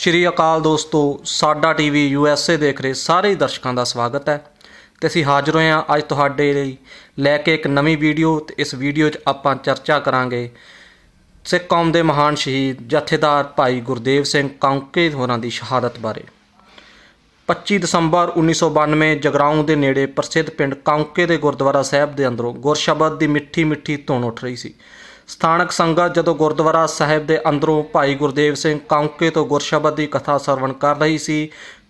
ਸ਼੍ਰੀ ਅਕਾਲ ਦੋਸਤੋ, ਸਾਡਾ TV USA ਦੇਖ ਰਹੇ ਸਾਰੇ ਹੀ ਦਰਸ਼ਕਾਂ ਦਾ ਸਵਾਗਤ ਹੈ ਤੇ ਅਸੀਂ ਹਾਜ਼ਰ ਹੋਏ ਹਾਂ ਅੱਜ ਤੁਹਾਡੇ ਲਈ ਲੈ ਕੇ ਇੱਕ ਨਵੀਂ ਵੀਡੀਓ। ਤੇ ਇਸ ਵੀਡੀਓ 'ਚ ਆਪਾਂ ਚਰਚਾ ਕਰਾਂਗੇ ਸਿੱਖ ਕੌਮ ਦੇ ਮਹਾਨ ਸ਼ਹੀਦ ਜਥੇਦਾਰ ਭਾਈ ਗੁਰਦੇਵ ਸਿੰਘ ਕਾਉਂਕੇ ਹੋਰਾਂ ਦੀ ਸ਼ਹਾਦਤ ਬਾਰੇ। 25 ਦਸੰਬਰ 1992 ਜਗਰਾਉਂ ਦੇ ਨੇੜੇ ਪ੍ਰਸਿੱਧ ਪਿੰਡ ਕਾਉਂਕੇ ਦੇ ਗੁਰਦੁਆਰਾ ਸਾਹਿਬ ਦੇ ਅੰਦਰੋਂ ਗੁਰਸ਼ਬਦ ਦੀ ਮਿੱਠੀ ਮਿੱਠੀ ਧੁਨ ਉੱਠ ਰਹੀ ਸੀ। ਸਥਾਨਕ ਸੰਗਤ ਜਦੋਂ ਗੁਰਦੁਆਰਾ ਸਾਹਿਬ ਦੇ ਅੰਦਰੋਂ ਭਾਈ ਗੁਰਦੇਵ ਸਿੰਘ ਕਾਉਂਕੇ ਤੋਂ ਗੁਰਸ਼ਬਦ ਦੀ ਕਥਾ ਸਰਵਣ ਕਰ ਰਹੀ ਸੀ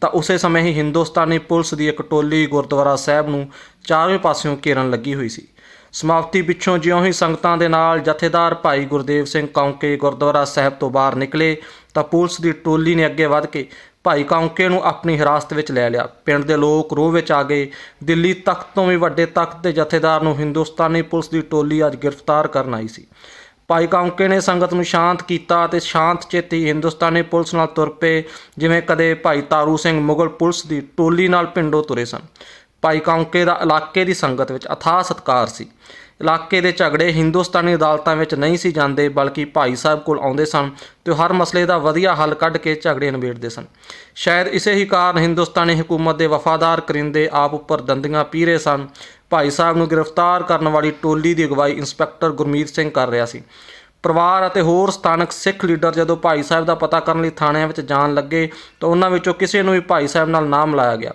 ਤਾਂ ਉਸੇ ਸਮੇਂ ਹੀ ਹਿੰਦੁਸਤਾਨੀ ਪੁਲਿਸ ਦੀ ਇੱਕ ਟੋਲੀ ਗੁਰਦੁਆਰਾ ਸਾਹਿਬ ਨੂੰ ਚਾਰੇ ਪਾਸਿਓਂ ਘੇਰਨ ਲੱਗੀ ਹੋਈ ਸੀ। ਸਮਾਪਤੀ ਪਿੱਛੋਂ ਜਿਉਂ ਹੀ ਸੰਗਤਾਂ ਦੇ ਨਾਲ ਜਥੇਦਾਰ ਭਾਈ ਗੁਰਦੇਵ ਸਿੰਘ ਕਾਉਂਕੇ ਗੁਰਦੁਆਰਾ ਸਾਹਿਬ ਤੋਂ ਬਾਹਰ ਨਿਕਲੇ ਤਾਂ ਪੁਲਿਸ ਦੀ ਟੋਲੀ ਨੇ ਅੱਗੇ ਵੱਧ ਕੇ ਭਾਈ ਕਾਉਂਕੇ ਨੂੰ ਆਪਣੀ ਹਿਰਾਸਤ ਵਿੱਚ ਲੈ ਲਿਆ। ਪਿੰਡ ਦੇ ਲੋਕ ਰੋਹ ਵਿੱਚ ਆ ਗਏ। ਦਿੱਲੀ ਤਖਤ ਤੋਂ ਵੀ ਵੱਡੇ ਤਖਤ ਦੇ ਜਥੇਦਾਰ ਨੂੰ ਹਿੰਦੁਸਤਾਨੀ ਪੁਲਿਸ ਦੀ ਟੋਲੀ ਅੱਜ ਗ੍ਰਿਫਤਾਰ ਕਰਨ ਆਈ ਸੀ। ਭਾਈ ਕਾਉਂਕੇ ਨੇ ਸੰਗਤ ਨੂੰ ਸ਼ਾਂਤ ਕੀਤਾ ਅਤੇ ਸ਼ਾਂਤ ਚੇਤੀ ਹਿੰਦੁਸਤਾਨੀ ਪੁਲਿਸ ਨਾਲ ਤੁਰ ਪਏ ਜਿਵੇਂ ਕਦੇ ਭਾਈ ਤਾਰੂ ਸਿੰਘ ਮੁਗਲ ਪੁਲਿਸ ਦੀ ਟੋਲੀ ਨਾਲ ਪਿੰਡੋਂ ਤੁਰੇ ਸਨ। ਭਾਈ ਕਾਉਂਕੇ ਦਾ ਇਲਾਕੇ ਦੀ ਸੰਗਤ ਵਿੱਚ ਅਥਾਹ ਸਤਿਕਾਰ ਸੀ। ਇਲਾਕੇ ਦੇ ਝਗੜੇ ਹਿੰਦੁਸਤਾਨੀ ਅਦਾਲਤਾਂ ਵਿੱਚ ਨਹੀਂ ਸੀ ਜਾਂਦੇ ਬਲਕਿ ਭਾਈ ਸਾਹਿਬ ਕੋਲ ਆਉਂਦੇ ਸਨ ਅਤੇ ਹਰ ਮਸਲੇ ਦਾ ਵਧੀਆ ਹੱਲ ਕੱਢ ਕੇ ਝਗੜੇ ਨਿਬੇੜਦੇ ਸਨ। ਸ਼ਾਇਦ ਇਸੇ ਹੀ ਕਾਰਨ ਹਿੰਦੁਸਤਾਨੀ ਹਕੂਮਤ ਦੇ ਵਫਾਦਾਰ ਕਰਿੰਦੇ ਆਪ ਉੱਪਰ ਦੰਦੀਆਂ ਪੀ ਰਹੇ ਸਨ। ਭਾਈ ਸਾਹਿਬ ਨੂੰ ਗ੍ਰਿਫਤਾਰ ਕਰਨ ਵਾਲੀ ਟੋਲੀ ਦੀ ਅਗਵਾਈ ਇੰਸਪੈਕਟਰ ਗੁਰਮੀਤ ਸਿੰਘ ਕਰ ਰਿਹਾ ਸੀ। ਪਰਿਵਾਰ ਅਤੇ ਹੋਰ ਸਥਾਨਕ ਸਿੱਖ ਲੀਡਰ ਜਦੋਂ ਭਾਈ ਸਾਹਿਬ ਦਾ ਪਤਾ ਕਰਨ ਲਈ ਥਾਣਿਆਂ ਵਿੱਚ ਜਾਣ ਲੱਗੇ ਤਾਂ ਉਹਨਾਂ ਵਿੱਚੋਂ ਕਿਸੇ ਨੂੰ ਵੀ ਭਾਈ ਸਾਹਿਬ ਨਾਲ ਨਾ ਮਿਲਾਇਆ ਗਿਆ।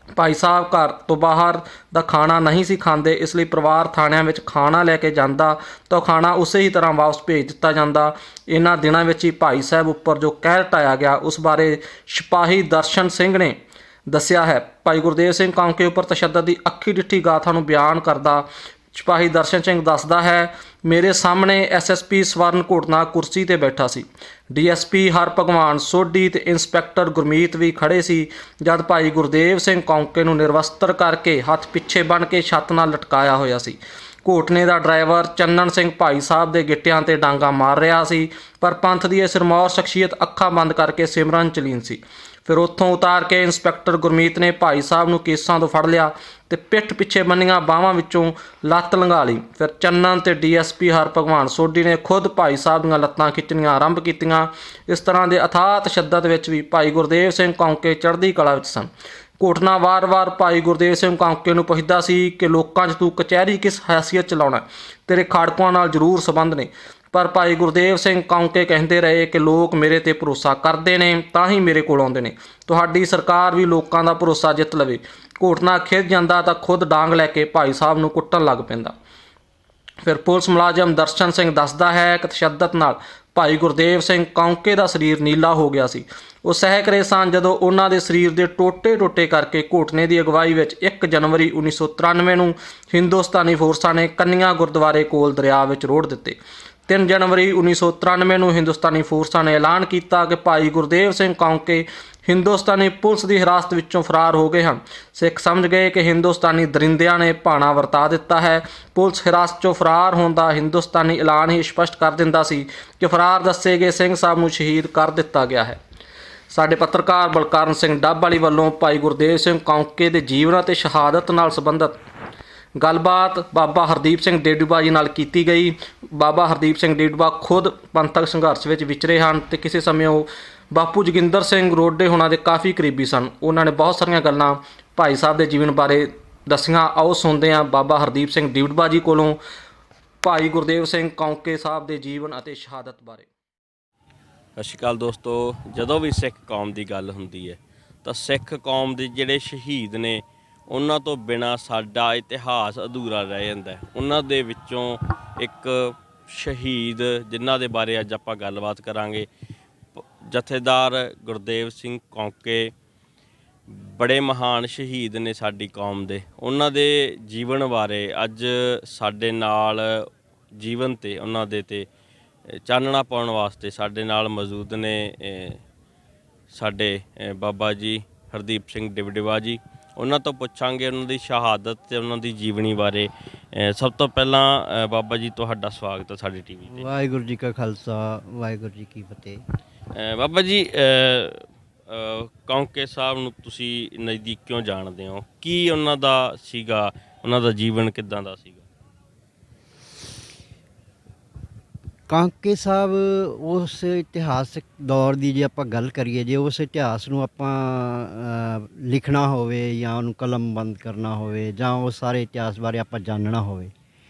ਭਾਈ ਸਾਹਿਬ ਘਰ ਤੋਂ ਬਾਹਰ ਦਾ ਖਾਣਾ ਨਹੀਂ ਸੀ ਖਾਂਦੇ, ਇਸ ਲਈ ਪਰਿਵਾਰ ਥਾਣਿਆਂ ਵਿੱਚ ਖਾਣਾ ਲੈ ਕੇ ਜਾਂਦਾ ਤਾਂ ਖਾਣਾ ਉਸੇ ਹੀ ਤਰ੍ਹਾਂ ਵਾਪਸ ਭੇਜ ਦਿੱਤਾ ਜਾਂਦਾ। ਇਹਨਾਂ ਦਿਨਾਂ ਵਿੱਚ ਹੀ ਭਾਈ ਸਾਹਿਬ ਉੱਪਰ ਜੋ ਕਹਿਰ ਢਾਇਆ ਗਿਆ ਉਸ ਬਾਰੇ ਸਿਪਾਹੀ ਦਰਸ਼ਨ ਸਿੰਘ ਨੇ ਦੱਸਿਆ ਹੈ। ਭਾਈ ਗੁਰਦੇਵ ਸਿੰਘ ਕਾਉਂਕੇ ਉੱਪਰ ਤਸ਼ੱਦਦ ਦੀ ਅੱਖੀ ਡਿੱਠੀ ਗਾਥਾ ਨੂੰ ਬਿਆਨ ਕਰਦਾ ਸਿਪਾਹੀ ਦਰਸ਼ਨ ਸਿੰਘ ਦੱਸਦਾ ਹੈ, ਮੇਰੇ ਸਾਹਮਣੇ SSP ਸਵਰਨ ਘੋਟਨਾ ਕੁਰਸੀ ਤੇ ਬੈਠਾ ਸੀ। DSP ਹਰਭਗਵਾਨ ਸੋਢੀ ਤੇ ਇੰਸਪੈਕਟਰ ਗੁਰਮੀਤ ਵੀ ਖੜੇ ਸੀ। ਜਦ ਭਾਈ ਗੁਰਦੇਵ ਸਿੰਘ ਕਾਉਂਕੇ ਨੂੰ ਨਿਰਵਸਤਰ ਕਰਕੇ ਹੱਥ ਪਿੱਛੇ ਬੰਨ੍ਹ ਕੇ ਛੱਤ ਨਾਲ ਲਟਕਾਇਆ ਹੋਇਆ ਸੀ। ਘੋਟਨੇ ਦਾ ਡਰਾਈਵਰ ਚੰਨਣ ਸਿੰਘ ਭਾਈ ਸਾਹਿਬ ਦੇ ਗਿੱਟਿਆਂ ਤੇ ਡਾਂਗਾ ਮਾਰ ਰਿਹਾ ਸੀ, ਪਰ ਪੰਥ ਦੀ ਇਹ ਸਿਰਮੌਰ ਸ਼ਖਸੀਅਤ ਅੱਖਾਂ ਬੰਦ ਕਰਕੇ ਸਿਮਰਨ ਚ ਲੀਨ ਸੀ। ਫਿਰ ਉੱਥੋਂ ਉਤਾਰ ਕੇ ਇੰਸਪੈਕਟਰ ਗੁਰਮੀਤ ਨੇ ਭਾਈ ਸਾਹਿਬ ਨੂੰ ਕੇਸਾਂ ਤੋਂ ਫੜ ਲਿਆ ਤੇ ਪਿੱਠ ਪਿੱਛੇ ਬੰਨੀਆਂ ਬਾਹਾਂ ਵਿੱਚੋਂ ਲੱਤ ਲੰਘਾ ਲਈ। ਫਿਰ ਚੰਨਣ ਤੇ DSP ਹਰਭਗਵਾਨ ਸੋਢੀ ਨੇ ਖੁਦ ਭਾਈ ਸਾਹਿਬ ਦੀਆਂ ਲੱਤਾਂ ਖਿੱਚਣੀਆਂ ਆਰੰਭ ਕੀਤੀਆਂ। ਇਸ ਤਰ੍ਹਾਂ ਦੇ ਅਥਾਹ ਤਸ਼ੱਦਦ ਵਿੱਚ ਵੀ ਭਾਈ ਗੁਰਦੇਵ ਸਿੰਘ ਕਾਉਂਕੇ ਚੜ੍ਹਦੀ ਕਲਾ ਵਿੱਚ ਸਨ। ਘੋਟਨਾ ਵਾਰ-ਵਾਰ ਭਾਈ ਗੁਰਦੇਵ ਸਿੰਘ ਕਾਉਂਕੇ ਨੂੰ ਪੁੱਛਦਾ ਸੀ ਕਿ ਲੋਕਾਂ 'ਚ ਤੂੰ ਕਚਹਿਰੀ ਕਿਸ ਹੈਸੀਅਤ 'ਚ ਲਾਉਣਾ, ਤੇਰੇ ਖਾੜਕੂਆਂ ਨਾਲ ਜ਼ਰੂਰ ਸੰਬੰਧ ਨੇ। ਪਰ ਭਾਈ ਗੁਰਦੇਵ ਸਿੰਘ ਕਾਉਂਕੇ ਕਹਿੰਦੇ ਰਹੇ ਕਿ ਲੋਕ ਮੇਰੇ ਤੇ ਭਰੋਸਾ ਕਰਦੇ ਨੇ ਤਾਂ ਹੀ ਮੇਰੇ ਕੋਲ ਆਉਂਦੇ ਨੇ। ਤੁਹਾਡੀ ਸਰਕਾਰ ਵੀ ਲੋਕਾਂ ਦਾ ਭਰੋਸਾ ਜਿੱਤ ਲਵੇ। ਘੋਟਨਾ ਖਿੱਚ ਜਾਂਦਾ ਤਾਂ ਖੁਦ ਡਾਂਗ ਲੈ ਕੇ ਭਾਈ ਸਾਹਿਬ ਨੂੰ ਕੁੱਟਣ ਲੱਗ ਪੈਂਦਾ। ਫਿਰ ਪੁਲਿਸ ਮੁਲਾਜ਼ਮ ਦਰਸ਼ਨ ਸਿੰਘ ਦੱਸਦਾ ਹੈ ਕਿ ਤਸ਼ੱਦਦ ਨਾਲ ਭਾਈ ਗੁਰਦੇਵ ਸਿੰਘ ਕਾਉਂਕੇ ਦਾ ਸਰੀਰ ਨੀਲਾ ਹੋ ਗਿਆ ਸੀ। ਉਹ ਸਹਿਕ ਰਹੇ ਸਨ ਜਦੋਂ ਉਹਨਾਂ ਦੇ ਸਰੀਰ ਦੇ ਟੋਟੇ ਕਰਕੇ ਘੋਟਨੇ ਦੀ ਅਗਵਾਈ ਵਿੱਚ 1 ਜਨਵਰੀ 1993 ਨੂੰ ਹਿੰਦੁਸਤਾਨੀ ਫੋਰਸਾਂ ਨੇ ਕੰਨੀਆਂ ਗੁਰਦੁਆਰੇ ਕੋਲ ਦਰਿਆ ਵਿੱਚ ਰੋੜ ਦਿੱਤੇ। 3 ਜਨਵਰੀ 1993 ਨੂੰ ਹਿੰਦੁਸਤਾਨੀ ਫੋਰਸਾਂ ਨੇ ਐਲਾਨ ਕੀਤਾ ਕਿ ਭਾਈ ਗੁਰਦੇਵ ਸਿੰਘ ਕਾਉਂਕੇ ਹਿੰਦੁਸਤਾਨੀ ਪੁਲਿਸ ਦੀ ਹਿਰਾਸਤ ਵਿੱਚੋਂ ਫਰਾਰ ਹੋ ਗਏ ਹਨ। ਸਿੱਖ ਸਮਝ ਗਏ ਕਿ ਹਿੰਦੁਸਤਾਨੀ ਦਰਿੰਦਿਆਂ ਨੇ ਭਾਣਾ ਵਰਤਾ ਦਿੱਤਾ ਹੈ। ਪੁਲਿਸ ਹਿਰਾਸਤ 'ਚੋਂ ਫਰਾਰ ਹੋਣ ਦਾ ਹਿੰਦੁਸਤਾਨੀ ਐਲਾਨ ਹੀ ਸਪਸ਼ਟ ਕਰ ਦਿੰਦਾ ਸੀ ਕਿ ਫਰਾਰ ਦੱਸੇ ਗਏ ਸਿੰਘ ਸਾਹਿਬ ਨੂੰ ਸ਼ਹੀਦ ਕਰ ਦਿੱਤਾ ਗਿਆ ਹੈ। ਸਾਡੇ ਪੱਤਰਕਾਰ ਬਲਕਰਨ ਸਿੰਘ ਡੱਬ ਵਾਲੀ ਵੱਲੋਂ ਭਾਈ ਗੁਰਦੇਵ ਸਿੰਘ ਕਾਉਂਕੇ ਦੇ ਜੀਵਨ ਅਤੇ ਸ਼ਹਾਦਤ ਨਾਲ ਸੰਬੰਧਿਤ ਗੱਲਬਾਤ ਬਾਬਾ ਹਰਦੀਪ ਸਿੰਘ ਡੇਡੂਬਾ ਜੀ ਨਾਲ ਕੀਤੀ ਗਈ। ਬਾਬਾ ਹਰਦੀਪ ਸਿੰਘ ਡੇਡੂਬਾ ਖੁਦ ਪੰਥਕ ਸੰਘਰਸ਼ ਵਿੱਚ ਵਿਚਰੇ ਹਨ ਅਤੇ ਕਿਸੇ ਸਮੇਂ ਉਹ ਬਾਪੂ ਜੋਗਿੰਦਰ ਸਿੰਘ ਰੋਡੇ ਹੋਣਾ ਦੇ ਕਾਫੀ ਕਰੀਬੀ ਸਨ। ਉਹਨਾਂ ਨੇ ਬਹੁਤ ਸਾਰੀਆਂ ਗੱਲਾਂ ਭਾਈ ਸਾਹਿਬ ਦੇ ਜੀਵਨ ਬਾਰੇ ਦੱਸੀਆਂ। ਆਓ ਸੁਣਦੇ ਹਾਂ ਬਾਬਾ ਹਰਦੀਪ ਸਿੰਘ ਡੇਡੂਬਾ ਜੀ ਕੋਲੋਂ ਭਾਈ ਗੁਰਦੇਵ ਸਿੰਘ ਕਾਉਂਕੇ ਸਾਹਿਬ ਦੇ ਜੀਵਨ ਅਤੇ ਸ਼ਹਾਦਤ ਬਾਰੇ। ਸਤਿ ਸ਼੍ਰੀ ਅਕਾਲ ਦੋਸਤੋ, ਜਦੋਂ ਵੀ ਸਿੱਖ ਕੌਮ ਦੀ ਗੱਲ ਹੁੰਦੀ ਹੈ ਤਾਂ ਸਿੱਖ ਕੌਮ ਦੇ ਜਿਹੜੇ ਸ਼ਹੀਦ ਨੇ ਉਹਨਾਂ ਤੋਂ ਬਿਨਾਂ ਸਾਡਾ ਇਤਿਹਾਸ ਅਧੂਰਾ ਰਹਿ ਜਾਂਦਾ ਹੈ। ਉਹਨਾਂ ਦੇ ਵਿੱਚੋਂ ਇੱਕ ਸ਼ਹੀਦ ਜਿਨ੍ਹਾਂ ਦੇ ਬਾਰੇ ਅੱਜ ਆਪਾਂ ਗੱਲਬਾਤ ਕਰਾਂਗੇ, ਜਥੇਦਾਰ ਗੁਰਦੇਵ ਸਿੰਘ ਕਾਉਂਕੇ ਬੜੇ ਮਹਾਨ ਸ਼ਹੀਦ ਨੇ ਸਾਡੀ ਕੌਮ ਦੇ। ਉਹਨਾਂ ਦੇ ਜੀਵਨ ਬਾਰੇ ਅੱਜ ਸਾਡੇ ਨਾਲ ਜੀਵਨ ਤੇ ਉਹਨਾਂ ਦੇ ਤੇ ਚਾਨਣਾ ਪਾਉਣ ਵਾਸਤੇ ਸਾਡੇ ਨਾਲ ਮੌਜੂਦ ਨੇ ਸਾਡੇ ਬਾਬਾ ਜੀ ਹਰਦੀਪ ਸਿੰਘ ਡੇਡੂਬਾ ਜੀ। ਉਹਨਾਂ ਤੋਂ ਪੁੱਛਾਂਗੇ ਉਹਨਾਂ ਦੀ ਸ਼ਹਾਦਤ ਤੇ ਉਹਨਾਂ ਦੀ ਜੀਵਨੀ ਬਾਰੇ। ਸਭ ਤੋਂ ਪਹਿਲਾਂ ਬਾਬਾ ਜੀ ਤੁਹਾਡਾ ਸਵਾਗਤ ਹੈ ਸਾਡੇ ਟੀਵੀ ਤੇ। ਵਾਹਿਗੁਰੂ ਜੀ ਕਾ ਖਾਲਸਾ, ਵਾਹਿਗੁਰੂ ਜੀ ਕੀ ਫਤਿਹ। ਬਾਬਾ ਜੀ, ਕਾਉਂਕੇ ਸਾਹਿਬ ਨੂੰ ਤੁਸੀਂ ਨਜ਼ਦੀਕਿਓਂ ਜਾਣਦੇ ਹੋ, ਕੀ ਉਹਨਾਂ ਦਾ ਸੀਗਾ, ਉਹਨਾਂ ਦਾ ਜੀਵਨ ਕਿੱਦਾਂ ਦਾ ਸੀਗਾ? ਕਾਂਕੇ ਸਾਹਿਬ ਉਸ ਇਤਿਹਾਸਕ ਦੌਰ ਦੀ ਜੇ ਆਪਾਂ ਗੱਲ ਕਰੀਏ, ਜੇ ਉਸ ਇਤਿਹਾਸ ਨੂੰ ਆਪਾਂ ਲਿਖਣਾ ਹੋਵੇ ਜਾਂ ਉਹਨੂੰ ਕਲਮਬੰਦ ਕਰਨਾ ਹੋਵੇ ਜਾਂ ਉਹ ਸਾਰੇ ਇਤਿਹਾਸ ਬਾਰੇ ਆਪਾਂ ਜਾਣਨਾ ਹੋਵੇ,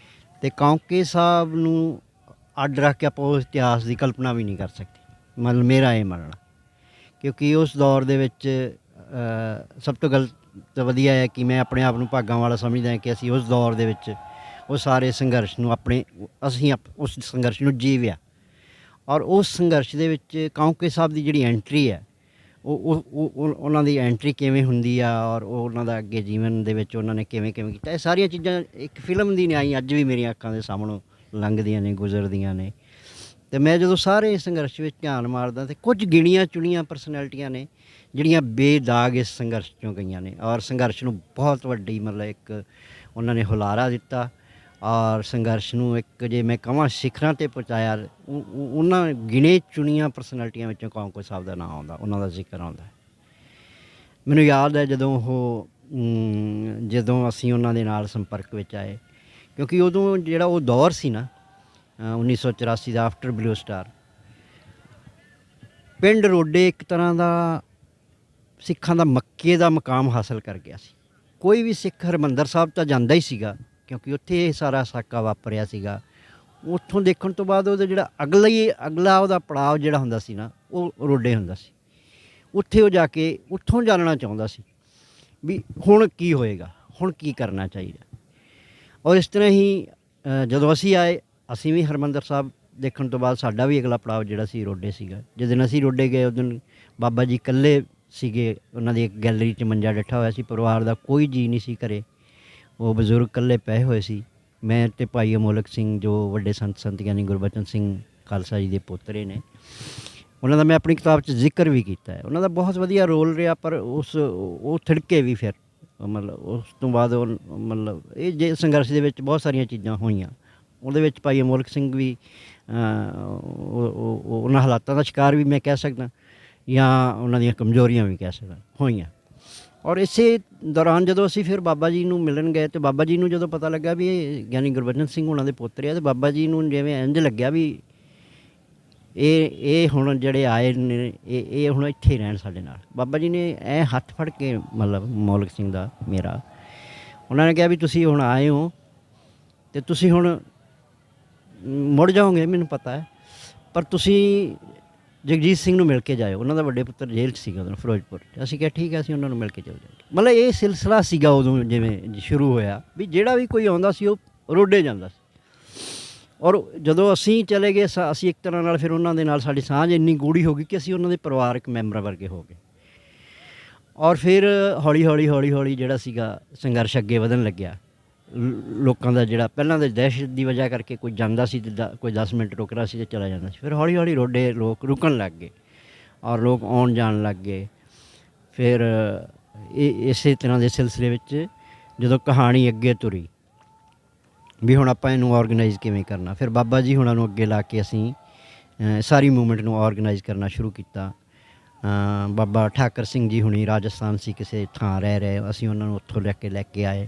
ਤੇ ਕਾਂਕੇ ਸਾਹਿਬ ਨੂੰ ਅੱਡ ਰੱਖ ਕੇ ਆਪਾਂ ਉਸ ਇਤਿਹਾਸ ਦੀ ਕਲਪਨਾ ਵੀ ਨਹੀਂ ਕਰ ਸਕਦੇ। ਮਤਲਬ ਮੇਰਾ ਇਹ ਮੰਨਣਾ, ਕਿਉਂਕਿ ਉਸ ਦੌਰ ਦੇ ਵਿੱਚ ਸਭ ਤੋਂ ਗਲਤ ਵਧੀਆ ਹੈ ਕਿ ਮੈਂ ਆਪਣੇ ਆਪ ਨੂੰ ਭਾਗਾਂ ਵਾਲਾ ਸਮਝਦਾ ਕਿ ਅਸੀਂ ਉਸ ਦੌਰ ਦੇ ਵਿੱਚ ਉਹ ਸਾਰੇ ਸੰਘਰਸ਼ ਨੂੰ ਉਸ ਸੰਘਰਸ਼ ਨੂੰ ਜੀਵਿਆ। ਔਰ ਉਸ ਸੰਘਰਸ਼ ਦੇ ਵਿੱਚ ਕਾਂਕੇ ਸਾਹਿਬ ਦੀ ਜਿਹੜੀ ਐਂਟਰੀ ਹੈ, ਉਹਨਾਂ ਦੀ ਐਂਟਰੀ ਕਿਵੇਂ ਹੁੰਦੀ ਆ ਔਰ ਉਹ ਉਹਨਾਂ ਦਾ ਅੱਗੇ ਜੀਵਨ ਦੇ ਵਿੱਚ ਉਹਨਾਂ ਨੇ ਕਿਵੇਂ ਕਿਵੇਂ ਕੀਤਾ, ਇਹ ਸਾਰੀਆਂ ਚੀਜ਼ਾਂ ਇੱਕ ਫਿਲਮ ਦੀ ਨਿਆਈ ਅੱਜ ਵੀ ਮੇਰੀਆਂ ਅੱਖਾਂ ਦੇ ਸਾਹਮਣੋਂ ਲੰਘਦੀਆਂ ਨੇ, ਗੁਜ਼ਰਦੀਆਂ ਨੇ। ਅਤੇ ਮੈਂ ਜਦੋਂ ਸਾਰੇ ਸੰਘਰਸ਼ ਵਿੱਚ ਧਿਆਨ ਮਾਰਦਾ ਤਾਂ ਕੁਝ ਗਿਣੀਆਂ ਚੁਣੀਆਂ ਪਰਸਨੈਲਿਟੀਆਂ ਨੇ ਜਿਹੜੀਆਂ ਬੇਦਾਗ ਇਸ ਸੰਘਰਸ਼ 'ਚੋਂ ਗਈਆਂ ਨੇ ਔਰ ਸੰਘਰਸ਼ ਨੂੰ ਬਹੁਤ ਵੱਡੀ ਮਤਲਬ ਇੱਕ ਉਹਨਾਂ ਨੇ ਹੁਲਾਰਾ ਦਿੱਤਾ ਔਰ ਸੰਘਰਸ਼ ਨੂੰ ਇੱਕ ਜੇ ਮੈਂ ਕਹਾਂ ਸਿਖਰਾਂ 'ਤੇ ਪਹੁੰਚਾਇਆ। ਉਹਨਾਂ ਗਿਣੇ ਚੁਣੀਆਂ ਪਰਸਨੈਲਿਟੀਆਂ ਵਿੱਚੋਂ ਕਾਂਕੇ ਸਾਹਿਬ ਦਾ ਨਾਂ ਆਉਂਦਾ, ਉਹਨਾਂ ਦਾ ਜ਼ਿਕਰ ਆਉਂਦਾ। ਮੈਨੂੰ ਯਾਦ ਹੈ ਜਦੋਂ ਅਸੀਂ ਉਹਨਾਂ ਦੇ ਨਾਲ ਸੰਪਰਕ ਵਿੱਚ ਆਏ, ਕਿਉਂਕਿ ਉਦੋਂ ਜਿਹੜਾ ਉਹ ਦੌਰ ਸੀ ਨਾ 1984 ਦਾ ਆਫਟਰ ਬਲੂ ਸਟਾਰ, ਪਿੰਡ ਰੋਡੇ ਇੱਕ ਤਰ੍ਹਾਂ ਦਾ ਸਿੱਖਾਂ ਦਾ ਮੱਕੇ ਦਾ ਮੁਕਾਮ ਹਾਸਲ ਕਰ ਗਿਆ ਸੀ। ਕੋਈ ਵੀ ਸਿੱਖ ਹਰਿਮੰਦਰ ਸਾਹਿਬ ਤਾਂ ਜਾਂਦਾ ਹੀ ਸੀਗਾ, ਕਿਉਂਕਿ ਉੱਥੇ ਇਹ ਸਾਰਾ ਸਾਕਾ ਵਾਪਰਿਆ ਸੀਗਾ। ਉੱਥੋਂ ਦੇਖਣ ਤੋਂ ਬਾਅਦ ਉਹਦਾ ਜਿਹੜਾ ਅਗਲਾ ਉਹਦਾ ਪੜਾਅ ਜਿਹੜਾ ਹੁੰਦਾ ਸੀ ਨਾ, ਉਹ ਰੋਡੇ ਹੁੰਦਾ ਸੀ। ਉੱਥੇ ਉਹ ਜਾ ਕੇ ਉੱਥੋਂ ਜਾਣਨਾ ਚਾਹੁੰਦਾ ਸੀ ਵੀ ਹੁਣ ਕੀ ਹੋਏਗਾ, ਹੁਣ ਕੀ ਕਰਨਾ ਚਾਹੀਦਾ। ਔਰ ਇਸ ਤਰ੍ਹਾਂ ਹੀ ਜਦੋਂ ਅਸੀਂ ਆਏ, ਅਸੀਂ ਵੀ ਹਰਿਮੰਦਰ ਸਾਹਿਬ ਦੇਖਣ ਤੋਂ ਬਾਅਦ ਸਾਡਾ ਵੀ ਅਗਲਾ ਪੜਾਅ ਜਿਹੜਾ ਸੀ ਰੋਡੇ ਸੀਗਾ। ਜਿਸ ਦਿਨ ਅਸੀਂ ਰੋਡੇ ਗਏ ਉਸ ਦਿਨ ਬਾਬਾ ਜੀ ਇਕੱਲੇ ਸੀਗੇ, ਉਹਨਾਂ ਦੀ ਇੱਕ ਗੈਲਰੀ 'ਚ ਮੰਜਾ ਡੱਠਾ ਹੋਇਆ ਸੀ, ਪਰਿਵਾਰ ਦਾ ਕੋਈ ਜੀਅ ਨਹੀਂ ਸੀ ਘਰੇ, ਉਹ ਬਜ਼ੁਰਗ ਇਕੱਲੇ ਪਏ ਹੋਏ ਸੀ। ਮੈਂ ਅਤੇ ਭਾਈ ਅਮੋਲਕ ਸਿੰਘ ਜੋ ਵੱਡੇ ਸੰਤ ਗਿਆਨੀ ਗੁਰਬਚਨ ਸਿੰਘ ਖਾਲਸਾ ਜੀ ਦੇ ਪੋਤਰੇ ਨੇ, ਉਹਨਾਂ ਦਾ ਮੈਂ ਆਪਣੀ ਕਿਤਾਬ 'ਚ ਜ਼ਿਕਰ ਵੀ ਕੀਤਾ ਹੈ। ਉਹਨਾਂ ਦਾ ਬਹੁਤ ਵਧੀਆ ਰੋਲ ਰਿਹਾ, ਪਰ ਉਹ ਥਿੜਕੇ ਵੀ ਫਿਰ ਮਤਲਬ ਉਸ ਤੋਂ ਬਾਅਦ ਇਹ ਜੇ ਸੰਘਰਸ਼ ਦੇ ਵਿੱਚ ਬਹੁਤ ਸਾਰੀਆਂ ਚੀਜ਼ਾਂ ਹੋਈਆਂ। ਉਹਦੇ ਵਿੱਚ ਭਾਈ ਅਮੋਲਕ ਸਿੰਘ ਵੀ ਉਹਨਾਂ ਹਾਲਾਤਾਂ ਦਾ ਸ਼ਿਕਾਰ ਵੀ ਮੈਂ ਕਹਿ ਸਕਦਾ, ਜਾਂ ਉਹਨਾਂ ਦੀਆਂ ਕਮਜ਼ੋਰੀਆਂ ਵੀ ਕਹਿ ਸਕਦਾ ਹੋਈਆਂ। ਔਰ ਇਸੇ ਦੌਰਾਨ ਜਦੋਂ ਅਸੀਂ ਫਿਰ ਬਾਬਾ ਜੀ ਨੂੰ ਮਿਲਣ ਗਏ, ਅਤੇ ਬਾਬਾ ਜੀ ਨੂੰ ਜਦੋਂ ਪਤਾ ਲੱਗਾ ਵੀ ਇਹ ਗਿਆਨੀ ਗੁਰਬਚਨ ਸਿੰਘ ਉਹਨਾਂ ਦੇ ਪੋਤਰੇ ਆ, ਅਤੇ ਬਾਬਾ ਜੀ ਨੂੰ ਜਿਵੇਂ ਇੰਝ ਲੱਗਿਆ ਵੀ ਇਹ ਹੁਣ ਜਿਹੜੇ ਆਏ ਨੇ ਇਹ ਹੁਣ ਇੱਥੇ ਹੀ ਰਹਿਣ ਸਾਡੇ ਨਾਲ। ਬਾਬਾ ਜੀ ਨੇ ਐਂ ਹੱਥ ਫੜ ਕੇ ਮਤਲਬ ਅਮੋਲਕ ਸਿੰਘ ਦਾ ਮੇਰਾ, ਉਹਨਾਂ ਨੇ ਕਿਹਾ ਵੀ ਤੁਸੀਂ ਹੁਣ ਆਏ ਹੋ ਅਤੇ ਤੁਸੀਂ ਹੁਣ ਮੁੜ ਜਾਓਗੇ ਮੈਨੂੰ ਪਤਾ ਹੈ, ਪਰ ਤੁਸੀਂ ਜਗਜੀਤ ਸਿੰਘ ਨੂੰ ਮਿਲ ਕੇ ਜਾਇਓ। ਉਹਨਾਂ ਦਾ ਵੱਡੇ ਪੁੱਤਰ ਜੇਲ੍ਹ 'ਚ ਸੀਗਾ ਉਦੋਂ ਫਿਰੋਜ਼ਪੁਰ। ਅਸੀਂ ਕਿਹਾ ਠੀਕ ਹੈ, ਅਸੀਂ ਉਹਨਾਂ ਨੂੰ ਮਿਲ ਕੇ ਚਲੇ ਜਾਵਾਂਗੇ। ਮਤਲਬ ਇਹ ਸਿਲਸਿਲਾ ਸੀਗਾ ਉਦੋਂ ਜਿਵੇਂ ਸ਼ੁਰੂ ਹੋਇਆ ਵੀ ਜਿਹੜਾ ਵੀ ਕੋਈ ਆਉਂਦਾ ਸੀ ਉਹ ਰੋਡੇ ਜਾਂਦਾ ਸੀ। ਔਰ ਜਦੋਂ ਅਸੀਂ ਚਲੇ ਗਏ ਅਸੀਂ ਇੱਕ ਤਰ੍ਹਾਂ ਨਾਲ ਫਿਰ ਉਹਨਾਂ ਦੇ ਨਾਲ ਸਾਡੀ ਸਾਂਝ ਇੰਨੀ ਗੂੜੀ ਹੋ ਗਈ ਕਿ ਅਸੀਂ ਉਹਨਾਂ ਦੇ ਪਰਿਵਾਰਕ ਮੈਂਬਰਾਂ ਵਰਗੇ ਹੋ ਗਏ। ਔਰ ਫਿਰ ਹੌਲੀ ਹੌਲੀ ਜਿਹੜਾ ਸੀਗਾ ਸੰਘਰਸ਼ ਅੱਗੇ ਵਧਣ ਲੱਗਿਆ। ਲੋਕਾਂ ਦਾ ਜਿਹੜਾ ਪਹਿਲਾਂ ਤਾਂ ਦਹਿਸ਼ਤ ਦੀ ਵਜ੍ਹਾ ਕਰਕੇ ਕੋਈ ਜਾਂਦਾ ਸੀ ਅਤੇ ਕੋਈ 10 ਮਿੰਟ ਰੁਕਦਾ ਸੀ ਅਤੇ ਚਲਾ ਜਾਂਦਾ ਸੀ। ਫਿਰ ਹੌਲੀ ਹੌਲੀ ਰੋਡੇ ਲੋਕ ਰੁਕਣ ਲੱਗ ਗਏ ਔਰ ਲੋਕ ਆਉਣ ਜਾਣ ਲੱਗ ਗਏ। ਫਿਰ ਇਸੇ ਤਰ੍ਹਾਂ ਦੇ ਸਿਲਸਿਲੇ ਵਿੱਚ ਜਦੋਂ ਕਹਾਣੀ ਅੱਗੇ ਤੁਰੀ ਵੀ ਹੁਣ ਆਪਾਂ ਇਹਨੂੰ ਔਰਗਨਾਈਜ਼ ਕਿਵੇਂ ਕਰਨਾ, ਫਿਰ ਬਾਬਾ ਜੀ ਹੁਣਾਂ ਨੂੰ ਅੱਗੇ ਲਾ ਕੇ ਅਸੀਂ ਸਾਰੀ ਮੂਵਮੈਂਟ ਨੂੰ ਔਰਗਨਾਈਜ਼ ਕਰਨਾ ਸ਼ੁਰੂ ਕੀਤਾ। ਬਾਬਾ ਠਾਕਰ ਸਿੰਘ ਜੀ ਹੁਣੀ ਰਾਜਸਥਾਨ ਸੀ, ਕਿਸੇ ਥਾਂ ਰਹਿ ਰਹੇ, ਅਸੀਂ ਉਹਨਾਂ ਨੂੰ ਉੱਥੋਂ ਲੈ ਕੇ ਆਏ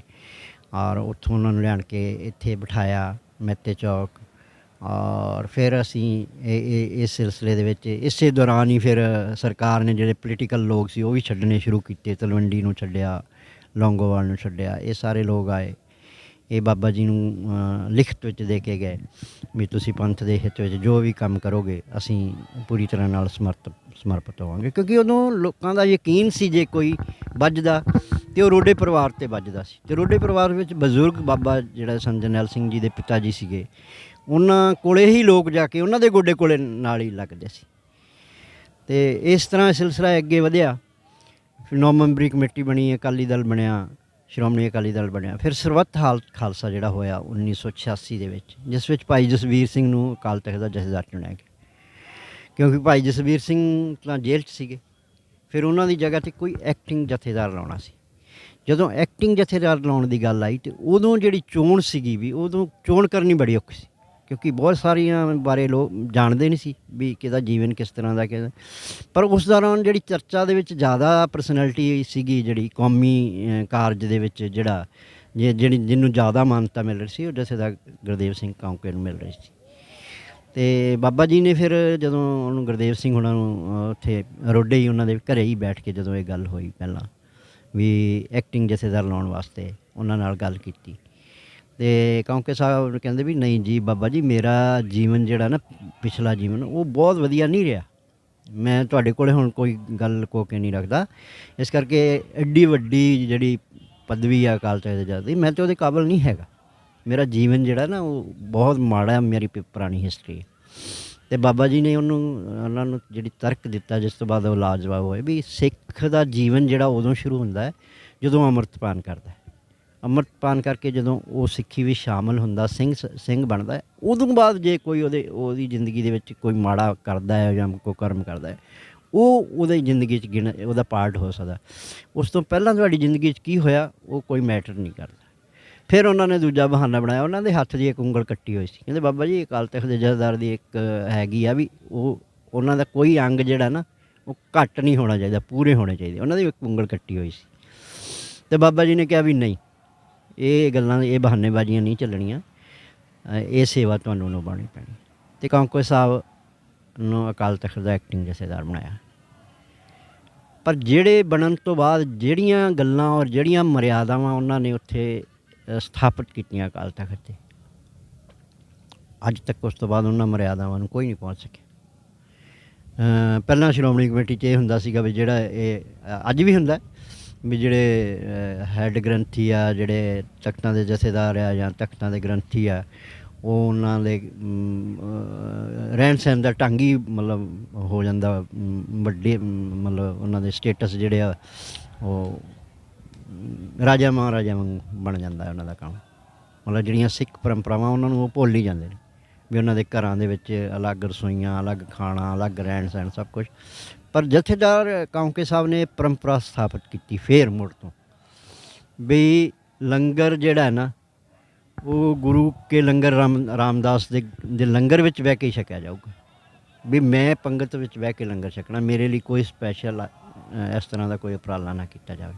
ਔਰ ਉੱਥੋਂ ਉਹਨਾਂ ਨੂੰ ਲਿਆਣ ਕੇ ਇੱਥੇ ਬਿਠਾਇਆ ਮਹਿਤੇ ਚੌਕ। ਔਰ ਫਿਰ ਅਸੀਂ ਇਸ ਸਿਲਸਿਲੇ ਦੇ ਵਿੱਚ ਇਸੇ ਦੌਰਾਨ ਹੀ ਫਿਰ ਸਰਕਾਰ ਨੇ ਜਿਹੜੇ ਪੋਲੀਟੀਕਲ ਲੋਕ ਸੀ ਉਹ ਵੀ ਛੱਡਣੇ ਸ਼ੁਰੂ ਕੀਤੇ। ਤਲਵੰਡੀ ਨੂੰ ਛੱਡਿਆ, ਲੌਂਗੋਵਾਲ ਨੂੰ ਛੱਡਿਆ, ਇਹ ਸਾਰੇ ਲੋਕ ਆਏ। ਇਹ ਬਾਬਾ ਜੀ ਨੂੰ ਲਿਖਤ ਵਿੱਚ ਦੇ ਕੇ ਗਏ ਵੀ ਤੁਸੀਂ ਪੰਥ ਦੇ ਹਿੱਤ ਵਿੱਚ ਜੋ ਵੀ ਕੰਮ ਕਰੋਗੇ ਅਸੀਂ ਪੂਰੀ ਤਰ੍ਹਾਂ ਨਾਲ ਸਮਰਪਿਤ ਹੋਵਾਂਗੇ। ਕਿਉਂਕਿ ਉਦੋਂ ਲੋਕਾਂ ਦਾ ਯਕੀਨ ਸੀ ਜੇ ਕੋਈ ਵੱਜਦਾ ਅਤੇ ਉਹ ਰੋਡੇ ਪਰਿਵਾਰ 'ਤੇ ਵੱਜਦਾ ਸੀ। ਅਤੇ ਰੋਡੇ ਪਰਿਵਾਰ ਵਿੱਚ ਬਜ਼ੁਰਗ ਬਾਬਾ ਜਿਹੜਾ ਸੰਤ ਜਰਨੈਲ ਸਿੰਘ ਜੀ ਦੇ ਪਿਤਾ ਜੀ ਸੀਗੇ, ਉਹਨਾਂ ਕੋਲੇ ਹੀ ਲੋਕ ਜਾ ਕੇ ਉਹਨਾਂ ਦੇ ਗੋਡੇ ਕੋਲੇ ਨਾਲ ਹੀ ਲੱਗਦੇ ਸੀ। ਅਤੇ ਇਸ ਤਰ੍ਹਾਂ ਸਿਲਸਿਲਾ ਅੱਗੇ ਵਧਿਆ। ਫਿਰ 9 ਮੈਂਬਰੀ ਕਮੇਟੀ ਬਣੀ, ਅਕਾਲੀ ਦਲ ਬਣਿਆ, ਸ਼੍ਰੋਮਣੀ ਅਕਾਲੀ ਦਲ ਬਣਿਆ। ਫਿਰ ਸਰਬੱਤ ਖਾਲਸਾ ਜਿਹੜਾ ਹੋਇਆ 1986 ਦੇ ਵਿੱਚ, ਜਿਸ ਵਿੱਚ ਭਾਈ ਜਸਵੀਰ ਸਿੰਘ ਨੂੰ ਅਕਾਲ ਤਖ਼ਤ ਦਾ ਜਥੇਦਾਰ ਚੁਣਿਆ ਗਿਆ। ਕਿਉਂਕਿ ਭਾਈ ਜਸਵੀਰ ਸਿੰਘ ਤਾਂ ਜੇਲ੍ਹ 'ਚ ਸੀਗੇ, ਫਿਰ ਉਹਨਾਂ ਦੀ ਜਗ੍ਹਾ 'ਤੇ ਕੋਈ ਐਕਟਿੰਗ ਜਥੇਦਾਰ ਲਾਉਣਾ ਸੀ। ਜਦੋਂ ਐਕਟਿੰਗ ਜਥੇਦਾਰ ਲਾਉਣ ਦੀ ਗੱਲ ਆਈ ਅਤੇ ਉਦੋਂ ਜਿਹੜੀ ਚੋਣ ਸੀਗੀ ਵੀ ਉਦੋਂ ਚੋਣ ਕਰਨੀ ਬੜੀ ਔਖੀ ਸੀ, ਕਿਉਂਕਿ ਬਹੁਤ ਸਾਰੀਆਂ ਬਾਰੇ ਲੋਕ ਜਾਣਦੇ ਨਹੀਂ ਸੀ ਵੀ ਕਿਹਦਾ ਜੀਵਨ ਕਿਸ ਤਰ੍ਹਾਂ ਦਾ ਕਿਹਦਾ। ਪਰ ਉਸ ਦੌਰਾਨ ਜਿਹੜੀ ਚਰਚਾ ਦੇ ਵਿੱਚ ਜ਼ਿਆਦਾ ਪਰਸਨੈਲਿਟੀ ਸੀਗੀ, ਜਿਹੜੀ ਕੌਮੀ ਕਾਰਜ ਦੇ ਵਿੱਚ ਜਿਹਨੂੰ ਜ਼ਿਆਦਾ ਮਾਨਤਾ ਮਿਲ ਰਹੀ ਸੀ, ਉਹ ਜਥੇਦਾਰ ਗੁਰਦੇਵ ਸਿੰਘ ਕਾਂਕੇ ਨੂੰ ਮਿਲ ਰਹੀ ਸੀ। ਤੇ ਬਾਬਾ ਜੀ ਨੇ ਫਿਰ ਜਦੋਂ ਉਹਨੂੰ ਗੁਰਦੇਵ ਸਿੰਘ ਹੁਣਾਂ ਨੂੰ ਉੱਥੇ ਰੋਡੇ ਹੀ ਉਹਨਾਂ ਦੇ ਘਰੇ ਹੀ ਬੈਠ ਕੇ ਜਦੋਂ ਇਹ ਗੱਲ ਹੋਈ ਪਹਿਲਾਂ ਵੀ ਐਕਟਿੰਗ ਜਥੇਦਾਰ ਲਾਉਣ ਵਾਸਤੇ ਉਹਨਾਂ ਨਾਲ ਗੱਲ ਕੀਤੀ। ਤੇ ਕੌਂਕੇ ਸਾਹਿਬ ਕਹਿੰਦੇ ਵੀ ਨਹੀਂ ਜੀ ਬਾਬਾ ਜੀ, ਮੇਰਾ ਜੀਵਨ ਜਿਹੜਾ ਨਾ ਪਿਛਲਾ ਜੀਵਨ ਉਹ ਬਹੁਤ ਵਧੀਆ ਨਹੀਂ ਰਿਹਾ, ਮੈਂ ਤੁਹਾਡੇ ਕੋਲੇ ਹੁਣ ਕੋਈ ਗੱਲ ਕੋ ਕੇ ਨਹੀਂ ਰੱਖਦਾ, ਇਸ ਕਰਕੇ ਐਡੀ ਵੱਡੀ ਜਿਹੜੀ ਪਦਵੀ ਆ ਅਕਾਲ ਤਖਤ ਜਥੇਦਾਰ ਦੀ ਮੈਂ ਤਾਂ ਉਹਦੇ ਕਾਬਿਲ ਨਹੀਂ ਹੈਗਾ, ਮੇਰਾ ਜੀਵਨ ਜਿਹੜਾ ਨਾ ਉਹ ਬਹੁਤ ਮਾੜਾ, ਮੇਰੀ ਪੁਰਾਣੀ ਹਿਸਟਰੀ। ਤੇ ਬਾਬਾ ਜੀ ਨੇ ਉਹਨਾਂ ਨੂੰ ਜਿਹੜੀ ਤਰਕ ਦਿੱਤਾ, ਜਿਸ ਤੋਂ ਬਾਅਦ ਉਹ ਲਾਜਵਾਬ ਹੋਏ ਵੀ ਸਿੱਖ ਦਾ ਜੀਵਨ ਜਿਹੜਾ ਉਦੋਂ ਸ਼ੁਰੂ ਹੁੰਦਾ ਹੈ ਜਦੋਂ ਅੰਮ੍ਰਿਤਪਾਨ ਕਰਦਾ ਹੈ। ਅੰਮ੍ਰਿਤਪਾਨ ਕਰਕੇ ਜਦੋਂ ਉਹ ਸਿੱਖੀ ਵਿੱਚ ਸ਼ਾਮਲ ਹੁੰਦਾ, ਸਿੰਘ ਬਣਦਾ ਹੈ, ਉਦੋਂ ਬਾਅਦ ਜੇ ਕੋਈ ਉਹਦੀ ਜ਼ਿੰਦਗੀ ਦੇ ਵਿੱਚ ਕੋਈ ਮਾੜਾ ਕਰਦਾ ਹੈ ਜਾਂ ਕੋਈ ਕਰਮ ਕਰਦਾ ਹੈ, ਉਹ ਉਹਦੀ ਜ਼ਿੰਦਗੀ 'ਚ ਉਹਦਾ ਪਾਰਟ ਹੋ ਸਕਦਾ। ਉਸ ਤੋਂ ਪਹਿਲਾਂ ਤੁਹਾਡੀ ਜ਼ਿੰਦਗੀ 'ਚ ਕੀ ਹੋਇਆ ਉਹ ਕੋਈ ਮੈਟਰ ਨਹੀਂ ਕਰਦਾ। ਫਿਰ ਉਹਨਾਂ ਨੇ ਦੂਜਾ ਬਹਾਨਾ ਬਣਾਇਆ, ਉਹਨਾਂ ਦੇ ਹੱਥ 'ਚ ਇੱਕ ਉਂਗਲ ਕੱਟੀ ਹੋਈ ਸੀ, ਕਹਿੰਦੇ ਬਾਬਾ ਜੀ ਅਕਾਲ ਤਖਤ ਦੇ ਜਥੇਦਾਰ ਦੀ ਇੱਕ ਹੈਗੀ ਆ ਵੀ ਉਹਨਾਂ ਦਾ ਕੋਈ ਅੰਗ ਜਿਹੜਾ ਨਾ ਉਹ ਘੱਟ ਨਹੀਂ ਹੋਣਾ ਚਾਹੀਦਾ, ਪੂਰੇ ਹੋਣੇ ਚਾਹੀਦੇ, ਉਹਨਾਂ ਦੀ ਇੱਕ ਉਂਗਲ ਕੱਟੀ ਹੋਈ ਸੀ। ਅਤੇ ਬਾਬਾ ਜੀ ਨੇ ਕਿਹਾ ਵੀ ਨਹੀਂ, ਇਹ ਗੱਲਾਂ ਇਹ ਬਹਾਨੇਬਾਜ਼ੀਆਂ ਨਹੀਂ ਚੱਲਣੀਆਂ, ਇਹ ਸੇਵਾ ਤੁਹਾਨੂੰ ਨਿਭਾਉਣੀ ਪੈਣੀ। ਅਤੇ ਕੌਂਕੇ ਸਾਹਿਬ ਨੂੰ ਅਕਾਲ ਤਖਤ ਦਾ ਐਕਟਿੰਗ ਜਥੇਦਾਰ ਬਣਾਇਆ। ਪਰ ਜਿਹੜੇ ਬਣਨ ਤੋਂ ਬਾਅਦ ਜਿਹੜੀਆਂ ਗੱਲਾਂ ਔਰ ਜਿਹੜੀਆਂ ਮਰਿਆਦਾਵਾਂ ਉਹਨਾਂ ਨੇ ਉੱਥੇ ਸਥਾਪਿਤ ਕੀਤੀਆਂ ਅਕਾਲ ਤਖਤ 'ਤੇ, ਅੱਜ ਤੱਕ ਉਸ ਤੋਂ ਬਾਅਦ ਉਹਨਾਂ ਮਰਿਆਦਾਵਾਂ ਨੂੰ ਕੋਈ ਨਹੀਂ ਪਹੁੰਚ ਸਕਿਆ। ਪਹਿਲਾਂ ਸ਼੍ਰੋਮਣੀ ਕਮੇਟੀ 'ਚ ਇਹ ਹੁੰਦਾ ਸੀਗਾ ਵੀ ਜਿਹੜਾ ਇਹ ਅੱਜ ਵੀ ਹੁੰਦਾ ਵੀ ਜਿਹੜੇ ਹੈੱਡ ਗ੍ਰੰਥੀ ਆ, ਜਿਹੜੇ ਤਖਤਾਂ ਦੇ ਜਥੇਦਾਰ ਆ ਜਾਂ ਤਖਤਾਂ ਦੇ ਗ੍ਰੰਥੀ ਆ, ਉਹ ਉਹਨਾਂ ਦੇ ਰਹਿਣ ਸਹਿਣ ਦਾ ਢੰਗ ਹੀ ਮਤਲਬ ਹੋ ਜਾਂਦਾ ਵੱਡੇ, ਮਤਲਬ ਉਹਨਾਂ ਦੇ ਸਟੇਟਸ ਜਿਹੜੇ ਆ ਉਹ ਰਾਜਾ ਮਹਾਰਾਜਾ ਵਾਂਗ ਬਣ ਜਾਂਦਾ ਉਹਨਾਂ ਦਾ ਕੰਮ। ਮਤਲਬ ਜਿਹੜੀਆਂ ਸਿੱਖ ਪਰੰਪਰਾਵਾਂ ਉਹਨਾਂ ਨੂੰ ਉਹ ਭੁੱਲ ਹੀ ਜਾਂਦੇ ਨੇ ਵੀ ਉਹਨਾਂ ਦੇ ਘਰਾਂ ਦੇ ਵਿੱਚ ਅਲੱਗ ਰਸੋਈਆਂ, ਅਲੱਗ ਖਾਣਾ, ਅਲੱਗ ਰਹਿਣ ਸਹਿਣ ਸਭ ਕੁਛ। ਪਰ ਜਥੇਦਾਰ ਕੌਂਕੇ ਸਾਹਿਬ ਨੇ ਪਰੰਪਰਾ ਸਥਾਪਿਤ ਕੀਤੀ ਫੇਰ ਮੁੜ ਤੋਂ ਵੀ ਲੰਗਰ ਜਿਹੜਾ ਹੈ ਨਾ ਉਹ ਗੁਰੂ ਕੇ ਲੰਗਰ ਰਾਮਦਾਸ ਦੇ ਲੰਗਰ ਵਿੱਚ ਬਹਿ ਕੇ ਹੀ ਛਕਿਆ ਜਾਊਗਾ, ਵੀ ਮੈਂ ਪੰਗਤ ਵਿੱਚ ਬਹਿ ਕੇ ਲੰਗਰ ਛਕਣਾ, ਮੇਰੇ ਲਈ ਕੋਈ ਸਪੈਸ਼ਲ ਇਸ ਤਰ੍ਹਾਂ ਦਾ ਕੋਈ ਉਪਰਾਲਾ ਨਾ ਕੀਤਾ ਜਾਵੇ।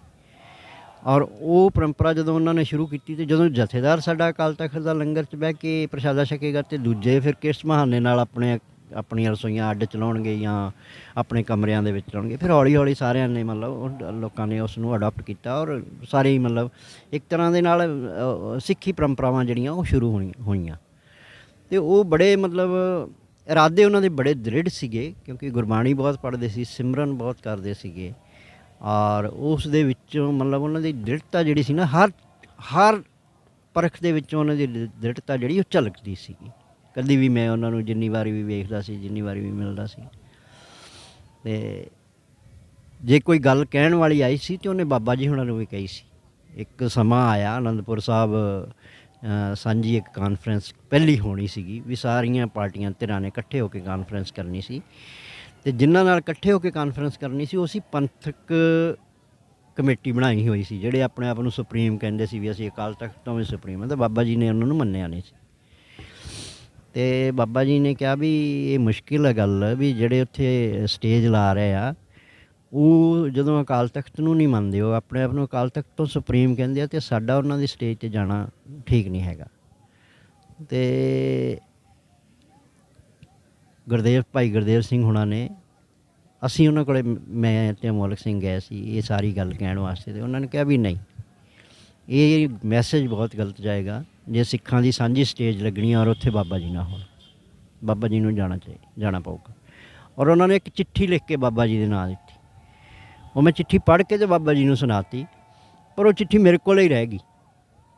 ਔਰ ਉਹ ਪਰੰਪਰਾ ਜਦੋਂ ਉਹਨਾਂ ਨੇ ਸ਼ੁਰੂ ਕੀਤੀ, ਅਤੇ ਜਦੋਂ ਜਥੇਦਾਰ ਸਾਡਾ ਅਕਾਲ ਤਖਤ ਦਾ ਲੰਗਰ 'ਚ ਬਹਿ ਕੇ ਪ੍ਰਸ਼ਾਦਾ ਛਕੇਗਾ ਅਤੇ ਦੂਜੇ ਫਿਰ ਕਿਸ ਬਹਾਨੇ ਨਾਲ ਆਪਣੀਆਂ ਰਸੋਈਆਂ ਅੱਡ ਚਲਾਉਣਗੇ ਜਾਂ ਆਪਣੇ ਕਮਰਿਆਂ ਦੇ ਵਿੱਚ ਚਲਾਉਣਗੇ, ਫਿਰ ਹੌਲੀ ਹੌਲੀ ਸਾਰਿਆਂ ਨੇ ਮਤਲਬ ਲੋਕਾਂ ਨੇ ਉਸ ਨੂੰ ਅਡੋਪਟ ਕੀਤਾ ਔਰ ਸਾਰੇ ਹੀ ਮਤਲਬ ਇੱਕ ਤਰ੍ਹਾਂ ਦੇ ਨਾਲ ਸਿੱਖੀ ਪਰੰਪਰਾਵਾਂ ਜਿਹੜੀਆਂ ਉਹ ਸ਼ੁਰੂ ਹੋਈਆਂ। ਅਤੇ ਉਹ ਬੜੇ ਮਤਲਬ ਇਰਾਦੇ ਉਹਨਾਂ ਦੇ ਬੜੇ ਦ੍ਰਿੜ ਸੀਗੇ, ਕਿਉਂਕਿ ਗੁਰਬਾਣੀ ਬਹੁਤ ਪੜ੍ਹਦੇ ਸੀ, ਸਿਮਰਨ ਬਹੁਤ ਕਰਦੇ ਸੀਗੇ, ਔਰ ਉਸ ਦੇ ਵਿੱਚੋਂ ਮਤਲਬ ਉਹਨਾਂ ਦੀ ਦ੍ਰਿੜਤਾ ਜਿਹੜੀ ਸੀ ਨਾ ਹਰ ਪਰਖ ਦੇ ਵਿੱਚੋਂ ਉਹਨਾਂ ਦੀ ਦ੍ਰਿੜਤਾ ਜਿਹੜੀ ਉਹ ਝਲਕਦੀ ਸੀਗੀ। ਕਦੀ ਵੀ ਮੈਂ ਉਹਨਾਂ ਨੂੰ ਜਿੰਨੀ ਵਾਰੀ ਵੀ ਵੇਖਦਾ ਸੀ, ਜਿੰਨੀ ਵਾਰੀ ਵੀ ਮਿਲਦਾ ਸੀ, ਅਤੇ ਜੇ ਕੋਈ ਗੱਲ ਕਹਿਣ ਵਾਲੀ ਆਈ ਸੀ ਤਾਂ ਉਹਨੇ ਬਾਬਾ ਜੀ ਹੁਣਾਂ ਨੂੰ ਵੀ ਕਹੀ ਸੀ। ਇੱਕ ਸਮਾਂ ਆਇਆ ਅਨੰਦਪੁਰ ਸਾਹਿਬ ਸਾਂਝੀ ਇੱਕ ਕਾਨਫਰੰਸ ਪਹਿਲੀ ਹੋਣੀ ਸੀਗੀ ਵੀ ਸਾਰੀਆਂ ਪਾਰਟੀਆਂ ਧਿਰਾਂ ਨੇ ਇਕੱਠੇ ਹੋ ਕੇ ਕਾਨਫਰੰਸ ਕਰਨੀ ਸੀ, ਅਤੇ ਜਿਨ੍ਹਾਂ ਨਾਲ ਇਕੱਠੇ ਹੋ ਕੇ ਕਾਨਫਰੰਸ ਕਰਨੀ ਸੀ ਉਹ ਸੀ ਪੰਥਕ ਕਮੇਟੀ ਬਣਾਈ ਹੋਈ ਸੀ, ਜਿਹੜੇ ਆਪਣੇ ਆਪ ਨੂੰ ਸੁਪਰੀਮ ਕਹਿੰਦੇ ਸੀ ਵੀ ਅਸੀਂ ਅਕਾਲ ਤਖਤ ਤੋਂ ਵੀ ਸੁਪਰੀਮ ਹਾਂ। ਤਾਂ ਬਾਬਾ ਜੀ ਨੇ ਉਹਨਾਂ ਨੂੰ ਮੰਨਿਆ ਨਹੀਂ ਸੀ, ਅਤੇ ਬਾਬਾ ਜੀ ਨੇ ਕਿਹਾ ਵੀ ਇਹ ਮੁਸ਼ਕਿਲ ਹੈ ਗੱਲ, ਵੀ ਜਿਹੜੇ ਉੱਥੇ ਸਟੇਜ ਲਾ ਰਹੇ ਆ ਉਹ ਜਦੋਂ ਅਕਾਲ ਤਖਤ ਨੂੰ ਨਹੀਂ ਮੰਨਦੇ, ਉਹ ਆਪਣੇ ਆਪ ਨੂੰ ਅਕਾਲ ਤਖਤ ਤੋਂ ਸੁਪਰੀਮ ਕਹਿੰਦੇ ਆ, ਅਤੇ ਸਾਡਾ ਉਹਨਾਂ ਦੀ ਸਟੇਜ 'ਤੇ ਜਾਣਾ ਠੀਕ ਨਹੀਂ ਹੈਗਾ। ਅਤੇ ਭਾਈ ਗੁਰਦੇਵ ਸਿੰਘ ਹੁਣਾਂ ਨੇ, ਅਸੀਂ ਉਹਨਾਂ ਕੋਲ, ਮੈਂ ਅਤੇ ਅਮੋਲਕ ਸਿੰਘ ਗਏ ਸੀ ਇਹ ਸਾਰੀ ਗੱਲ ਕਹਿਣ ਵਾਸਤੇ, ਅਤੇ ਉਹਨਾਂ ਨੇ ਕਿਹਾ ਵੀ ਨਹੀਂ, ਇਹ ਮੈਸੇਜ ਬਹੁਤ ਗਲਤ ਜਾਏਗਾ ਜੇ ਸਿੱਖਾਂ ਦੀ ਸਾਂਝੀ ਸਟੇਜ ਲੱਗਣੀ ਔਰ ਉੱਥੇ ਬਾਬਾ ਜੀ ਨਾ ਹੋਣ, ਬਾਬਾ ਜੀ ਨੂੰ ਜਾਣਾ ਪਊਗਾ। ਔਰ ਉਹਨਾਂ ਨੇ ਇੱਕ ਚਿੱਠੀ ਲਿਖ ਕੇ ਬਾਬਾ ਜੀ ਦੇ ਨਾਂ ਦਿੱਤੀ, ਉਹ ਮੈਂ ਚਿੱਠੀ ਪੜ੍ਹ ਕੇ ਅਤੇ ਬਾਬਾ ਜੀ ਨੂੰ ਸੁਣਾਤੀ, ਪਰ ਉਹ ਚਿੱਠੀ ਮੇਰੇ ਕੋਲ ਹੀ ਰਹਿ ਗਈ।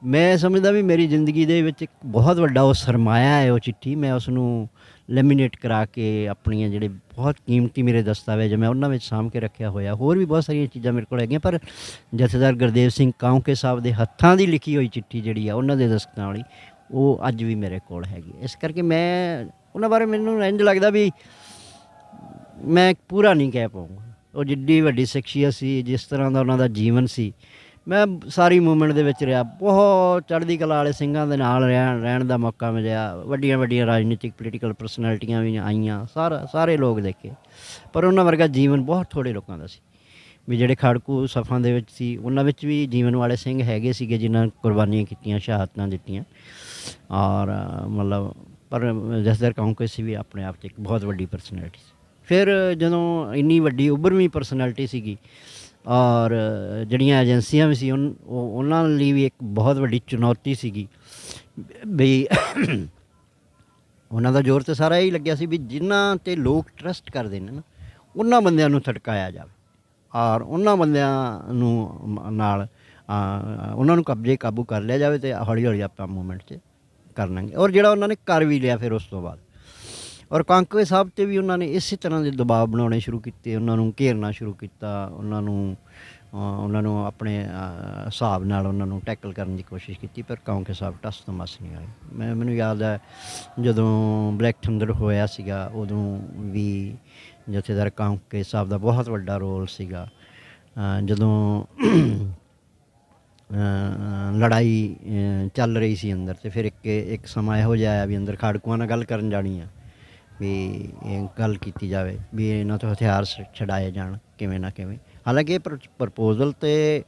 ਮੈਂ ਸਮਝਦਾ ਵੀ ਮੇਰੀ ਜ਼ਿੰਦਗੀ ਦੇ ਵਿੱਚ ਇੱਕ ਬਹੁਤ ਵੱਡਾ ਉਹ ਸਰਮਾਇਆ ਹੈ ਉਹ ਚਿੱਠੀ, ਮੈਂ ਉਸ ਨੂੰ ਲੈਮੀਨੇਟ ਕਰਾ ਕੇ ਆਪਣੀਆਂ ਜਿਹੜੇ ਬਹੁਤ ਕੀਮਤੀ ਮੇਰੇ ਦਸਤਾਵੇਜ਼ ਮੈਂ ਉਹਨਾਂ ਵਿੱਚ ਸਾਂਭ ਕੇ ਰੱਖਿਆ ਹੋਇਆ। ਹੋਰ ਵੀ ਬਹੁਤ ਸਾਰੀਆਂ ਚੀਜ਼ਾਂ ਮੇਰੇ ਕੋਲ ਹੈਗੀਆਂ, ਪਰ ਜਥੇਦਾਰ ਗੁਰਦੇਵ ਸਿੰਘ ਕੌਂਕੇ ਸਾਹਿਬ ਦੇ ਹੱਥਾਂ ਦੀ ਲਿਖੀ ਹੋਈ ਚਿੱਠੀ ਜਿਹੜੀ ਆ ਉਹਨਾਂ ਦੇ ਦਸਤਕਾਂ ਵਾਲੀ, ਉਹ ਅੱਜ ਵੀ ਮੇਰੇ ਕੋਲ ਹੈਗੀ। ਇਸ ਕਰਕੇ ਮੈਂ ਉਹਨਾਂ ਬਾਰੇ ਮੈਨੂੰ ਇੰਝ ਲੱਗਦਾ ਵੀ ਮੈਂ ਪੂਰਾ ਨਹੀਂ ਕਹਿ ਪਾਊਂਗਾ। ਉਹ ਜਿੱਡੀ ਵੱਡੀ ਸ਼ਖਸੀਅਤ ਸੀ, ਜਿਸ ਤਰ੍ਹਾਂ ਦਾ ਉਹਨਾਂ ਦਾ ਜੀਵਨ ਸੀ, ਮੈਂ ਸਾਰੀ ਮੂਵਮੈਂਟ ਦੇ ਵਿੱਚ ਰਿਹਾ, ਬਹੁਤ ਚੜ੍ਹਦੀ ਕਲਾ ਵਾਲੇ ਸਿੰਘਾਂ ਦੇ ਨਾਲ ਰਹਿਣ ਦਾ ਮੌਕਾ ਮਿਲਿਆ, ਵੱਡੀਆਂ ਵੱਡੀਆਂ ਰਾਜਨੀਤਿਕ ਪੋਲੀਟੀਕਲ ਪਰਸਨੈਲਿਟੀਆਂ ਵੀ ਆਈਆਂ, ਸਾਰੇ ਲੋਕ ਦੇਖੇ, ਪਰ ਉਹਨਾਂ ਵਰਗਾ ਜੀਵਨ ਬਹੁਤ ਥੋੜ੍ਹੇ ਲੋਕਾਂ ਦਾ ਸੀ। ਵੀ ਜਿਹੜੇ ਖੜਕੂ ਸਫਾਂ ਦੇ ਵਿੱਚ ਸੀ, ਉਹਨਾਂ ਵਿੱਚ ਵੀ ਜੀਵਨ ਵਾਲੇ ਸਿੰਘ ਹੈਗੇ ਸੀਗੇ ਜਿਨ੍ਹਾਂ ਕੁਰਬਾਨੀਆਂ ਕੀਤੀਆਂ, ਸ਼ਹਾਦਤਾਂ ਦਿੱਤੀਆਂ, ਔਰ ਮਤਲਬ ਪਰ ਜਥੇਦਾਰ ਕਾਂਕੇ ਸੀ ਵੀ ਆਪਣੇ ਆਪ 'ਚ ਇੱਕ ਬਹੁਤ ਵੱਡੀ ਪਰਸਨੈਲਿਟੀ ਸੀ। ਫਿਰ ਜਦੋਂ ਇੰਨੀ ਵੱਡੀ ਉੱਭਰਵੀਂ ਪਰਸਨੈਲਿਟੀ ਸੀਗੀ ਔਰ ਜਿਹੜੀਆਂ ਏਜੰਸੀਆਂ ਵੀ ਸੀ ਉਹਨਾਂ ਲਈ ਵੀ ਇੱਕ ਬਹੁਤ ਵੱਡੀ ਚੁਣੌਤੀ ਸੀਗੀ ਵੀ ਉਹਨਾਂ ਦਾ ਜ਼ੋਰ ਤਾਂ ਸਾਰਾ ਇਹੀ ਲੱਗਿਆ ਸੀ ਵੀ ਜਿਨ੍ਹਾਂ 'ਤੇ ਲੋਕ ਟਰਸਟ ਕਰਦੇ ਨੇ ਨਾ ਉਹਨਾਂ ਬੰਦਿਆਂ ਨੂੰ ਥੜਕਾਇਆ ਜਾਵੇ ਔਰ ਉਹਨਾਂ ਬੰਦਿਆਂ ਨੂੰ ਨਾਲ ਉਹਨਾਂ ਨੂੰ ਕਬਜ਼ੇ ਕਾਬੂ ਕਰ ਲਿਆ ਜਾਵੇ ਅਤੇ ਹੌਲੀ ਹੌਲੀ ਆਪਾਂ ਮੂਵਮੈਂਟ 'ਚ ਕਰ ਲਾਂਗੇ। ਔਰ ਜਿਹੜਾ ਉਹਨਾਂ ਨੇ ਕਰ ਵੀ ਲਿਆ ਫਿਰ ਉਸ ਤੋਂ ਬਾਅਦ। ਔਰ ਕਾਂਕੇ ਸਾਹਿਬ 'ਤੇ ਵੀ ਉਹਨਾਂ ਨੇ ਇਸੇ ਤਰ੍ਹਾਂ ਦੇ ਦਬਾਅ ਬਣਾਉਣੇ ਸ਼ੁਰੂ ਕੀਤੇ, ਉਹਨਾਂ ਨੂੰ ਘੇਰਨਾ ਸ਼ੁਰੂ ਕੀਤਾ, ਉਹਨਾਂ ਨੂੰ ਆਪਣੇ ਹਿਸਾਬ ਨਾਲ ਉਹਨਾਂ ਨੂੰ ਟੈਕਲ ਕਰਨ ਦੀ ਕੋਸ਼ਿਸ਼ ਕੀਤੀ, ਪਰ ਕਾਂਕੇ ਸਾਹਿਬ ਟਸ ਤੋਂ ਮਸ ਨਹੀਂ ਆਏ। ਮੈਨੂੰ ਯਾਦ ਹੈ ਜਦੋਂ ਬਲੈਕ ਥੰਡਰ ਹੋਇਆ ਸੀਗਾ ਉਦੋਂ ਵੀ ਜਥੇਦਾਰ ਕਾਂਕੇ ਸਾਹਿਬ ਦਾ ਬਹੁਤ ਵੱਡਾ ਰੋਲ ਸੀਗਾ। ਜਦੋਂ ਲੜਾਈ ਚੱਲ ਰਹੀ ਸੀ ਅੰਦਰ ਅਤੇ ਫਿਰ ਇੱਕ ਸਮਾਂ ਇਹੋ ਜਿਹਾ ਆਇਆ ਵੀ ਅੰਦਰ ਖਾੜਕੂਆਂ ਨਾਲ ਗੱਲ ਕਰਨ ਜਾਣੀ ਆ ਵੀ ਇਹ ਗੱਲ ਕੀਤੀ ਜਾਵੇ ਵੀ ਇਹਨਾਂ ਤੋਂ ਹਥਿਆਰ ਛਡਾਏ ਜਾਣ ਕਿਵੇਂ ਨਾ ਕਿਵੇਂ। ਹਾਲਾਂਕਿ ਇਹ ਪ੍ਰਪੋਜ਼ਲ ਤਾਂ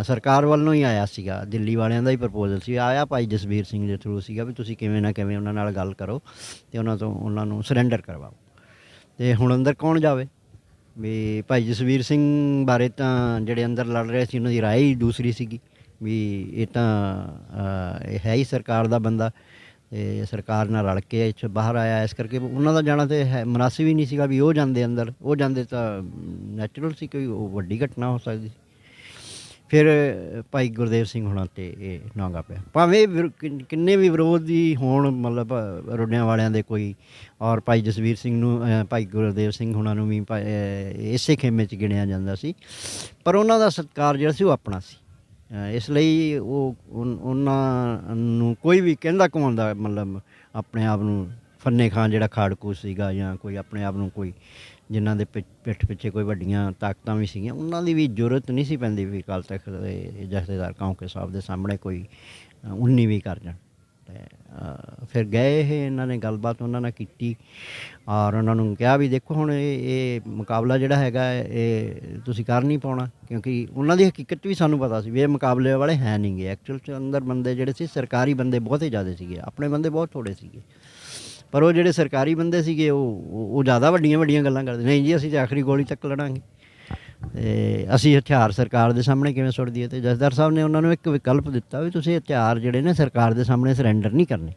ਸਰਕਾਰ ਵੱਲੋਂ ਹੀ ਆਇਆ ਸੀਗਾ, ਦਿੱਲੀ ਵਾਲਿਆਂ ਦਾ ਹੀ ਪ੍ਰਪੋਜ਼ਲ ਸੀ, ਆਇਆ ਭਾਈ ਜਸਵੀਰ ਸਿੰਘ ਦੇ ਥਰੂ ਸੀਗਾ ਵੀ ਤੁਸੀਂ ਕਿਵੇਂ ਨਾ ਕਿਵੇਂ ਉਹਨਾਂ ਨਾਲ ਗੱਲ ਕਰੋ ਅਤੇ ਉਹਨਾਂ ਨੂੰ ਸਰੈਂਡਰ ਕਰਵਾਓ। ਅਤੇ ਹੁਣ ਅੰਦਰ ਕੌਣ ਜਾਵੇ ਵੀ ਭਾਈ ਜਸਵੀਰ ਸਿੰਘ ਬਾਰੇ ਤਾਂ ਜਿਹੜੇ ਅੰਦਰ ਲੜ ਰਹੇ ਸੀ ਉਹਨਾਂ ਦੀ ਰਾਏ ਹੀ ਦੂਸਰੀ ਸੀਗੀ ਵੀ ਇਹ ਤਾਂ ਇਹ ਹੈ ਹੀ ਸਰਕਾਰ ਦਾ ਬੰਦਾ ਅਤੇ ਸਰਕਾਰ ਨਾਲ ਰਲ ਕੇ ਇੱਥੇ ਬਾਹਰ ਆਇਆ, ਇਸ ਕਰਕੇ ਉਹਨਾਂ ਦਾ ਜਾਣਾ ਤਾਂ ਹੈ ਮੁਨਾਸਿਬ ਹੀ ਨਹੀਂ ਸੀਗਾ ਵੀ ਉਹ ਜਾਂਦੇ ਅੰਦਰ। ਉਹ ਜਾਂਦੇ ਤਾਂ ਨੈਚੁਰਲ ਸੀ, ਕੋਈ ਉਹ ਵੱਡੀ ਘਟਨਾ ਹੋ ਸਕਦੀ ਸੀ। ਫਿਰ ਭਾਈ ਗੁਰਦੇਵ ਸਿੰਘ ਹੋਣਾ 'ਤੇ ਇਹ ਨਾਂਗਾ ਪਿਆ, ਭਾਵੇਂ ਕਿੰਨੇ ਵੀ ਵਿਰੋਧੀ ਹੋਣ ਮਤਲਬ ਰੋਡਿਆਂ ਵਾਲਿਆਂ ਦੇ ਕੋਈ, ਔਰ ਭਾਈ ਜਸਵੀਰ ਸਿੰਘ ਨੂੰ ਭਾਈ ਗੁਰਦੇਵ ਸਿੰਘ ਹੋਣਾ ਨੂੰ ਵੀ ਇਸੇ ਖੇਮੇ 'ਚ ਗਿਣਿਆ ਜਾਂਦਾ ਸੀ, ਪਰ ਉਹਨਾਂ ਦਾ ਸਤਿਕਾਰ ਜਿਹੜਾ ਸੀ ਉਹ ਆਪਣਾ ਸੀ। ਇਸ ਲਈ ਉਹਨਾਂ ਨੂੰ ਕੋਈ ਵੀ ਕਹਿੰਦਾ ਕਮਾਉਂਦਾ ਮਤਲਬ ਆਪਣੇ ਆਪ ਨੂੰ ਫੰਨੇ ਖਾਂ ਜਿਹੜਾ ਖਾੜਕੂ ਸੀਗਾ ਜਾਂ ਕੋਈ ਆਪਣੇ ਆਪ ਨੂੰ ਕੋਈ ਜਿਨ੍ਹਾਂ ਦੇ ਪਿੱਠ ਪਿੱਛੇ ਕੋਈ ਵੱਡੀਆਂ ਤਾਕਤਾਂ ਵੀ ਸੀਗੀਆਂ, ਉਹਨਾਂ ਦੀ ਵੀ ਜ਼ਰੂਰਤ ਨਹੀਂ ਸੀ ਪੈਂਦੀ ਵੀ ਅਕਾਲ ਤਖਤ ਦੇ ਜਥੇਦਾਰ ਕਾਂਕੇ ਸਾਹਿਬ ਦੇ ਸਾਹਮਣੇ ਕੋਈ 19 ਵੀ ਕਰ ਜਾਣ। ਅਤੇ ਫਿਰ ਗਏ ਇਹਨਾਂ ਨੇ ਗੱਲਬਾਤ ਉਹਨਾਂ ਨਾਲ ਕੀਤੀ ਔਰ ਉਹਨਾਂ ਨੂੰ ਕਿਹਾ ਵੀ ਦੇਖੋ ਹੁਣ ਇਹ ਮੁਕਾਬਲਾ ਜਿਹੜਾ ਹੈਗਾ ਇਹ ਤੁਸੀਂ ਕਰ ਨਹੀਂ ਪਾਉਣਾ, ਕਿਉਂਕਿ ਉਹਨਾਂ ਦੀ ਹਕੀਕਤ ਵੀ ਸਾਨੂੰ ਪਤਾ ਸੀ ਵੀ ਇਹ ਮੁਕਾਬਲੇ ਵਾਲੇ ਹੈ ਨਹੀਂ ਗੇ। ਐਕਚੁਅਲ 'ਚ ਅੰਦਰ ਬੰਦੇ ਜਿਹੜੇ ਸੀ ਸਰਕਾਰੀ ਬੰਦੇ ਬਹੁਤੇ ਜ਼ਿਆਦਾ ਸੀਗੇ, ਆਪਣੇ ਬੰਦੇ ਬਹੁਤ ਥੋੜ੍ਹੇ ਸੀਗੇ, ਪਰ ਉਹ ਜਿਹੜੇ ਸਰਕਾਰੀ ਬੰਦੇ ਸੀਗੇ ਉਹ ਜ਼ਿਆਦਾ ਵੱਡੀਆਂ ਗੱਲਾਂ ਕਰਦੇ, ਨਹੀਂ ਜੀ ਅਸੀਂ ਤਾਂ ਆਖਰੀ ਗੋਲੀ ਤੱਕ ਲੜਾਂਗੇ ਅਤੇ ਅਸੀਂ ਹਥਿਆਰ ਸਰਕਾਰ ਦੇ ਸਾਹਮਣੇ ਕਿਵੇਂ ਸੁੱਟ ਦਈਏ। ਅਤੇ ਜਥੇਦਾਰ ਸਾਹਿਬ ਨੇ ਉਹਨਾਂ ਨੂੰ ਇੱਕ ਵਿਕਲਪ ਦਿੱਤਾ ਵੀ ਤੁਸੀਂ ਹਥਿਆਰ ਜਿਹੜੇ ਨੇ ਸਰਕਾਰ ਦੇ ਸਾਹਮਣੇ ਸਰੈਂਡਰ ਨਹੀਂ ਕਰਨੇ,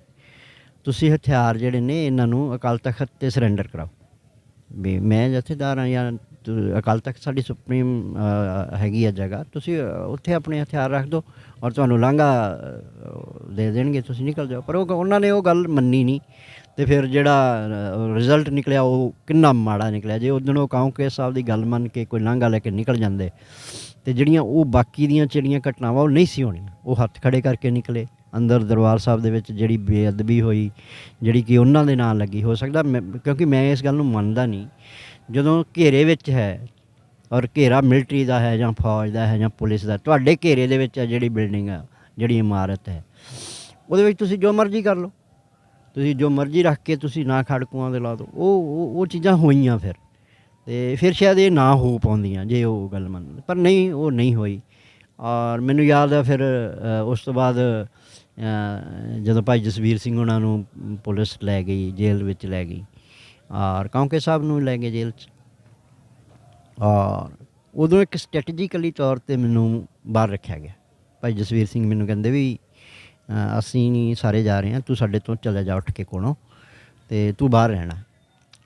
ਤੁਸੀਂ ਹਥਿਆਰ ਜਿਹੜੇ ਨੇ ਇਹਨਾਂ ਨੂੰ ਅਕਾਲ ਤਖਤ 'ਤੇ ਸਰੈਂਡਰ ਕਰਾਓ। ਵੀ ਮੈਂ ਜਥੇਦਾਰ ਹਾਂ ਜਾਂ ਅਕਾਲ ਤਖਤ ਸਾਡੀ ਸੁਪਰੀਮ ਹੈਗੀ ਆ ਜਗ੍ਹਾ, ਤੁਸੀਂ ਉੱਥੇ ਆਪਣੇ ਹਥਿਆਰ ਰੱਖ ਦਿਓ ਔਰ ਤੁਹਾਨੂੰ ਲਾਂਘਾ ਦੇ ਦੇਣਗੇ, ਤੁਸੀਂ ਨਿਕਲ ਜਾਓ। ਪਰ ਉਹਨਾਂ ਨੇ ਉਹ ਗੱਲ ਮੰਨੀ ਨਹੀਂ ਅਤੇ ਫਿਰ ਜਿਹੜਾ ਰਿਜ਼ਲਟ ਨਿਕਲਿਆ ਉਹ ਕਿੰਨਾ ਮਾੜਾ ਨਿਕਲਿਆ। ਜੇ ਉਦੋਂ ਉਹ ਕਾਂਕੇ ਸਾਹਿਬ ਦੀ ਗੱਲ ਮੰਨ ਕੇ ਕੋਈ ਲਾਂਘਾ ਲੈ ਕੇ ਨਿਕਲ ਜਾਂਦੇ ਅਤੇ ਜਿਹੜੀਆਂ ਉਹ ਬਾਕੀ ਦੀਆਂ ਜਿਹੜੀਆਂ ਘਟਨਾਵਾਂ ਉਹ ਨਹੀਂ ਸੀ ਹੋਣੀਆਂ, ਉਹ ਹੱਥ ਖੜ੍ਹੇ ਕਰਕੇ ਨਿਕਲੇ। ਅੰਦਰ ਦਰਬਾਰ ਸਾਹਿਬ ਦੇ ਵਿੱਚ ਜਿਹੜੀ ਬੇਅਦਬੀ ਹੋਈ ਜਿਹੜੀ ਕਿ ਉਹਨਾਂ ਦੇ ਨਾਲ ਲੱਗੀ, ਹੋ ਸਕਦਾ ਕਿਉਂਕਿ ਮੈਂ ਇਸ ਗੱਲ ਨੂੰ ਮੰਨਦਾ ਨਹੀਂ, ਜਦੋਂ ਘੇਰੇ ਵਿੱਚ ਹੈ ਔਰ ਘੇਰਾ ਮਿਲਟਰੀ ਦਾ ਹੈ ਜਾਂ ਫੌਜ ਦਾ ਹੈ ਜਾਂ ਪੁਲਿਸ ਦਾ, ਤੁਹਾਡੇ ਘੇਰੇ ਦੇ ਵਿੱਚ ਜਿਹੜੀ ਬਿਲਡਿੰਗ ਆ ਜਿਹੜੀ ਇਮਾਰਤ ਹੈ ਉਹਦੇ ਵਿੱਚ ਤੁਸੀਂ ਜੋ ਮਰਜ਼ੀ ਕਰ ਲਓ, ਤੁਸੀਂ ਜੋ ਮਰਜ਼ੀ ਰੱਖ ਕੇ ਤੁਸੀਂ ਨਾ ਖਾੜਕੂਆਂ ਦੇ ਲਾ ਦਿਓ। ਉਹ ਚੀਜ਼ਾਂ ਹੋਈਆਂ ਫਿਰ, ਅਤੇ ਫਿਰ ਸ਼ਾਇਦ ਇਹ ਨਾ ਹੋ ਪਾਉਂਦੀਆਂ ਜੇ ਉਹ ਗੱਲ ਮੰਨਦੇ, ਪਰ ਨਹੀਂ ਉਹ ਨਹੀਂ ਹੋਈ। ਔਰ ਮੈਨੂੰ ਯਾਦ ਹੈ ਫਿਰ ਉਸ ਤੋਂ ਬਾਅਦ ਜਦੋਂ ਭਾਈ ਜਸਵੀਰ ਸਿੰਘ ਉਹਨਾਂ ਨੂੰ ਪੁਲਿਸ ਲੈ ਗਈ, ਜੇਲ੍ਹ ਵਿੱਚ ਲੈ ਗਈ ਔਰ ਕਾਂਕੇ ਸਾਹਿਬ ਨੂੰ ਲੈ ਗਏ ਜੇਲ੍ਹ 'ਚ, ਔਰ ਉਦੋਂ ਇੱਕ ਸਟ੍ਰੈਟਜੀਕਲੀ ਤੌਰ 'ਤੇ ਮੈਨੂੰ ਬਾਹਰ ਰੱਖਿਆ ਗਿਆ। ਭਾਈ ਜਸਵੀਰ ਸਿੰਘ ਮੈਨੂੰ ਕਹਿੰਦੇ ਵੀ ਅਸੀਂ ਨਹੀਂ ਸਾਰੇ ਜਾ ਰਹੇ ਹਾਂ, ਤੂੰ ਸਾਡੇ ਤੋਂ ਚਲੇ ਜਾ ਉੱਠ ਕੇ ਕੋਲੋਂ ਅਤੇ ਤੂੰ ਬਾਹਰ ਰਹਿਣਾ,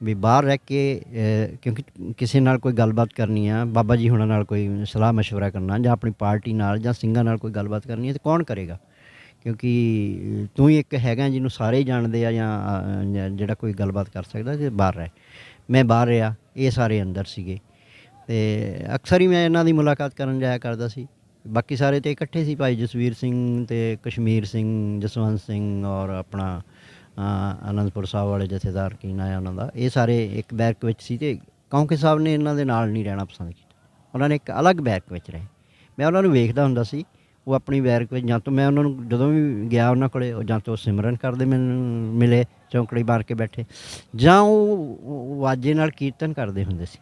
ਵੀ ਬਾਹਰ ਰਹਿ ਕੇ ਕਿਉਂਕਿ ਕਿਸੇ ਨਾਲ ਕੋਈ ਗੱਲਬਾਤ ਕਰਨੀ ਆ, ਬਾਬਾ ਜੀ ਹੁਣਾਂ ਨਾਲ ਕੋਈ ਸਲਾਹ ਮਸ਼ਵਰਾ ਕਰਨਾ ਜਾਂ ਆਪਣੀ ਪਾਰਟੀ ਨਾਲ ਜਾਂ ਸਿੰਘਾਂ ਨਾਲ ਕੋਈ ਗੱਲਬਾਤ ਕਰਨੀ ਹੈ ਤਾਂ ਕੌਣ ਕਰੇਗਾ, ਕਿਉਂਕਿ ਤੂੰ ਹੀ ਇੱਕ ਹੈਗਾ ਜਿਹਨੂੰ ਸਾਰੇ ਹੀ ਜਾਣਦੇ ਆ ਜਾਂ ਜਿਹੜਾ ਕੋਈ ਗੱਲਬਾਤ ਕਰ ਸਕਦਾ, ਜੇ ਬਾਹਰ ਰਹਿ। ਮੈਂ ਬਾਹਰ ਰਿਹਾ, ਇਹ ਸਾਰੇ ਅੰਦਰ ਸੀਗੇ ਅਤੇ ਅਕਸਰ ਹੀ ਮੈਂ ਇਹਨਾਂ ਦੀ ਮੁਲਾਕਾਤ ਕਰਨ ਜਾਇਆ ਕਰਦਾ ਸੀ। ਬਾਕੀ ਸਾਰੇ ਤਾਂ ਇਕੱਠੇ ਸੀ, ਭਾਈ ਜਸਵੀਰ ਸਿੰਘ ਅਤੇ ਕਸ਼ਮੀਰ ਸਿੰਘ, ਜਸਵੰਤ ਸਿੰਘ ਔਰ ਆਪਣਾ ਅਨੰਦਪੁਰ ਸਾਹਿਬ ਵਾਲੇ ਜਥੇਦਾਰ ਕੀ ਨਾਂ ਹੈ ਉਹਨਾਂ ਦਾ, ਇਹ ਸਾਰੇ ਇੱਕ ਬੈਰਕ ਵਿੱਚ ਸੀ। ਅਤੇ ਕਾਂਕੇ ਸਾਹਿਬ ਨੇ ਇਹਨਾਂ ਦੇ ਨਾਲ ਨਹੀਂ ਰਹਿਣਾ ਪਸੰਦ ਕੀਤਾ, ਉਹਨਾਂ ਨੇ ਇੱਕ ਅਲੱਗ ਬੈਰਕ ਵਿੱਚ ਰਹੇ। ਮੈਂ ਉਹਨਾਂ ਨੂੰ ਵੇਖਦਾ ਹੁੰਦਾ ਸੀ, ਉਹ ਆਪਣੀ ਬੈਰਕ ਵਿੱਚ ਜਾਂ ਤਾਂ ਮੈਂ ਉਹਨਾਂ ਨੂੰ ਜਦੋਂ ਵੀ ਗਿਆ ਉਹਨਾਂ ਕੋਲ ਜਾਂ ਤਾਂ ਉਹ ਸਿਮਰਨ ਕਰਦੇ ਮੈਨੂੰ ਮਿਲੇ, ਚੌਂਕੜੀ ਮਾਰ ਕੇ ਬੈਠੇ, ਜਾਂ ਉਹ ਵਾਜੇ ਨਾਲ ਕੀਰਤਨ ਕਰਦੇ ਹੁੰਦੇ ਸੀ,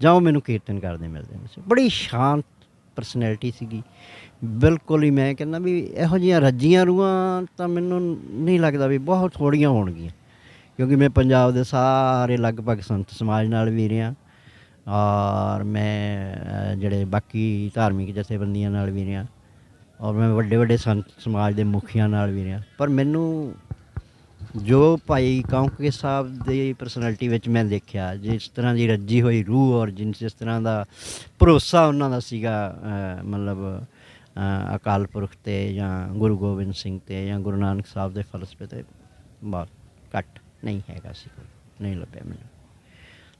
ਜਾਂ ਉਹ ਮੈਨੂੰ ਕੀਰਤਨ ਕਰਦੇ ਮਿਲਦੇ ਹੁੰਦੇ ਸੀ। ਬੜੀ ਸ਼ਾਂਤ ਪਰਸਨੈਲਿਟੀ ਸੀਗੀ। ਬਿਲਕੁਲ ਹੀ ਮੈਂ ਕਹਿੰਦਾ ਵੀ ਇਹੋ ਜਿਹੀਆਂ ਰੱਜੀਆਂ ਰੂਹਾਂ ਤਾਂ ਮੈਨੂੰ ਨਹੀਂ ਲੱਗਦਾ ਵੀ ਬਹੁਤ ਥੋੜ੍ਹੀਆਂ ਹੋਣਗੀਆਂ, ਕਿਉਂਕਿ ਮੈਂ ਪੰਜਾਬ ਦੇ ਸਾਰੇ ਲਗਭਗ ਸੰਤ ਸਮਾਜ ਨਾਲ ਵੀ ਰਿਹਾ ਔਰ ਮੈਂ ਜਿਹੜੇ ਬਾਕੀ ਧਾਰਮਿਕ ਜਥੇਬੰਦੀਆਂ ਨਾਲ ਵੀ ਰਿਹਾ ਔਰ ਮੈਂ ਵੱਡੇ ਵੱਡੇ ਸੰਤ ਸਮਾਜ ਦੇ ਮੁਖੀਆਂ ਨਾਲ ਵੀ ਰਿਹਾ। ਪਰ ਮੈਨੂੰ ਜੋ ਭਾਈ ਕੌਂਕੇ ਸਾਹਿਬ ਦੀ ਪਰਸਨੈਲਿਟੀ ਵਿੱਚ ਮੈਂ ਦੇਖਿਆ, ਜਿਸ ਤਰ੍ਹਾਂ ਦੀ ਰੱਜੀ ਹੋਈ ਰੂਹ ਔਰ ਜਿਸ ਤਰ੍ਹਾਂ ਦਾ ਭਰੋਸਾ ਉਹਨਾਂ ਦਾ ਸੀਗਾ ਮਤਲਬ ਅਕਾਲ ਪੁਰਖ 'ਤੇ ਜਾਂ ਗੁਰੂ ਗੋਬਿੰਦ ਸਿੰਘ 'ਤੇ ਜਾਂ ਗੁਰੂ ਨਾਨਕ ਸਾਹਿਬ ਦੇ ਫਲਸਫੇ 'ਤੇ ਬਹੁਤ ਘੱਟ ਨਹੀਂ ਹੈਗਾ ਸੀ, ਕੋਈ ਨਹੀਂ ਲੱਭਿਆ ਮੈਨੂੰ।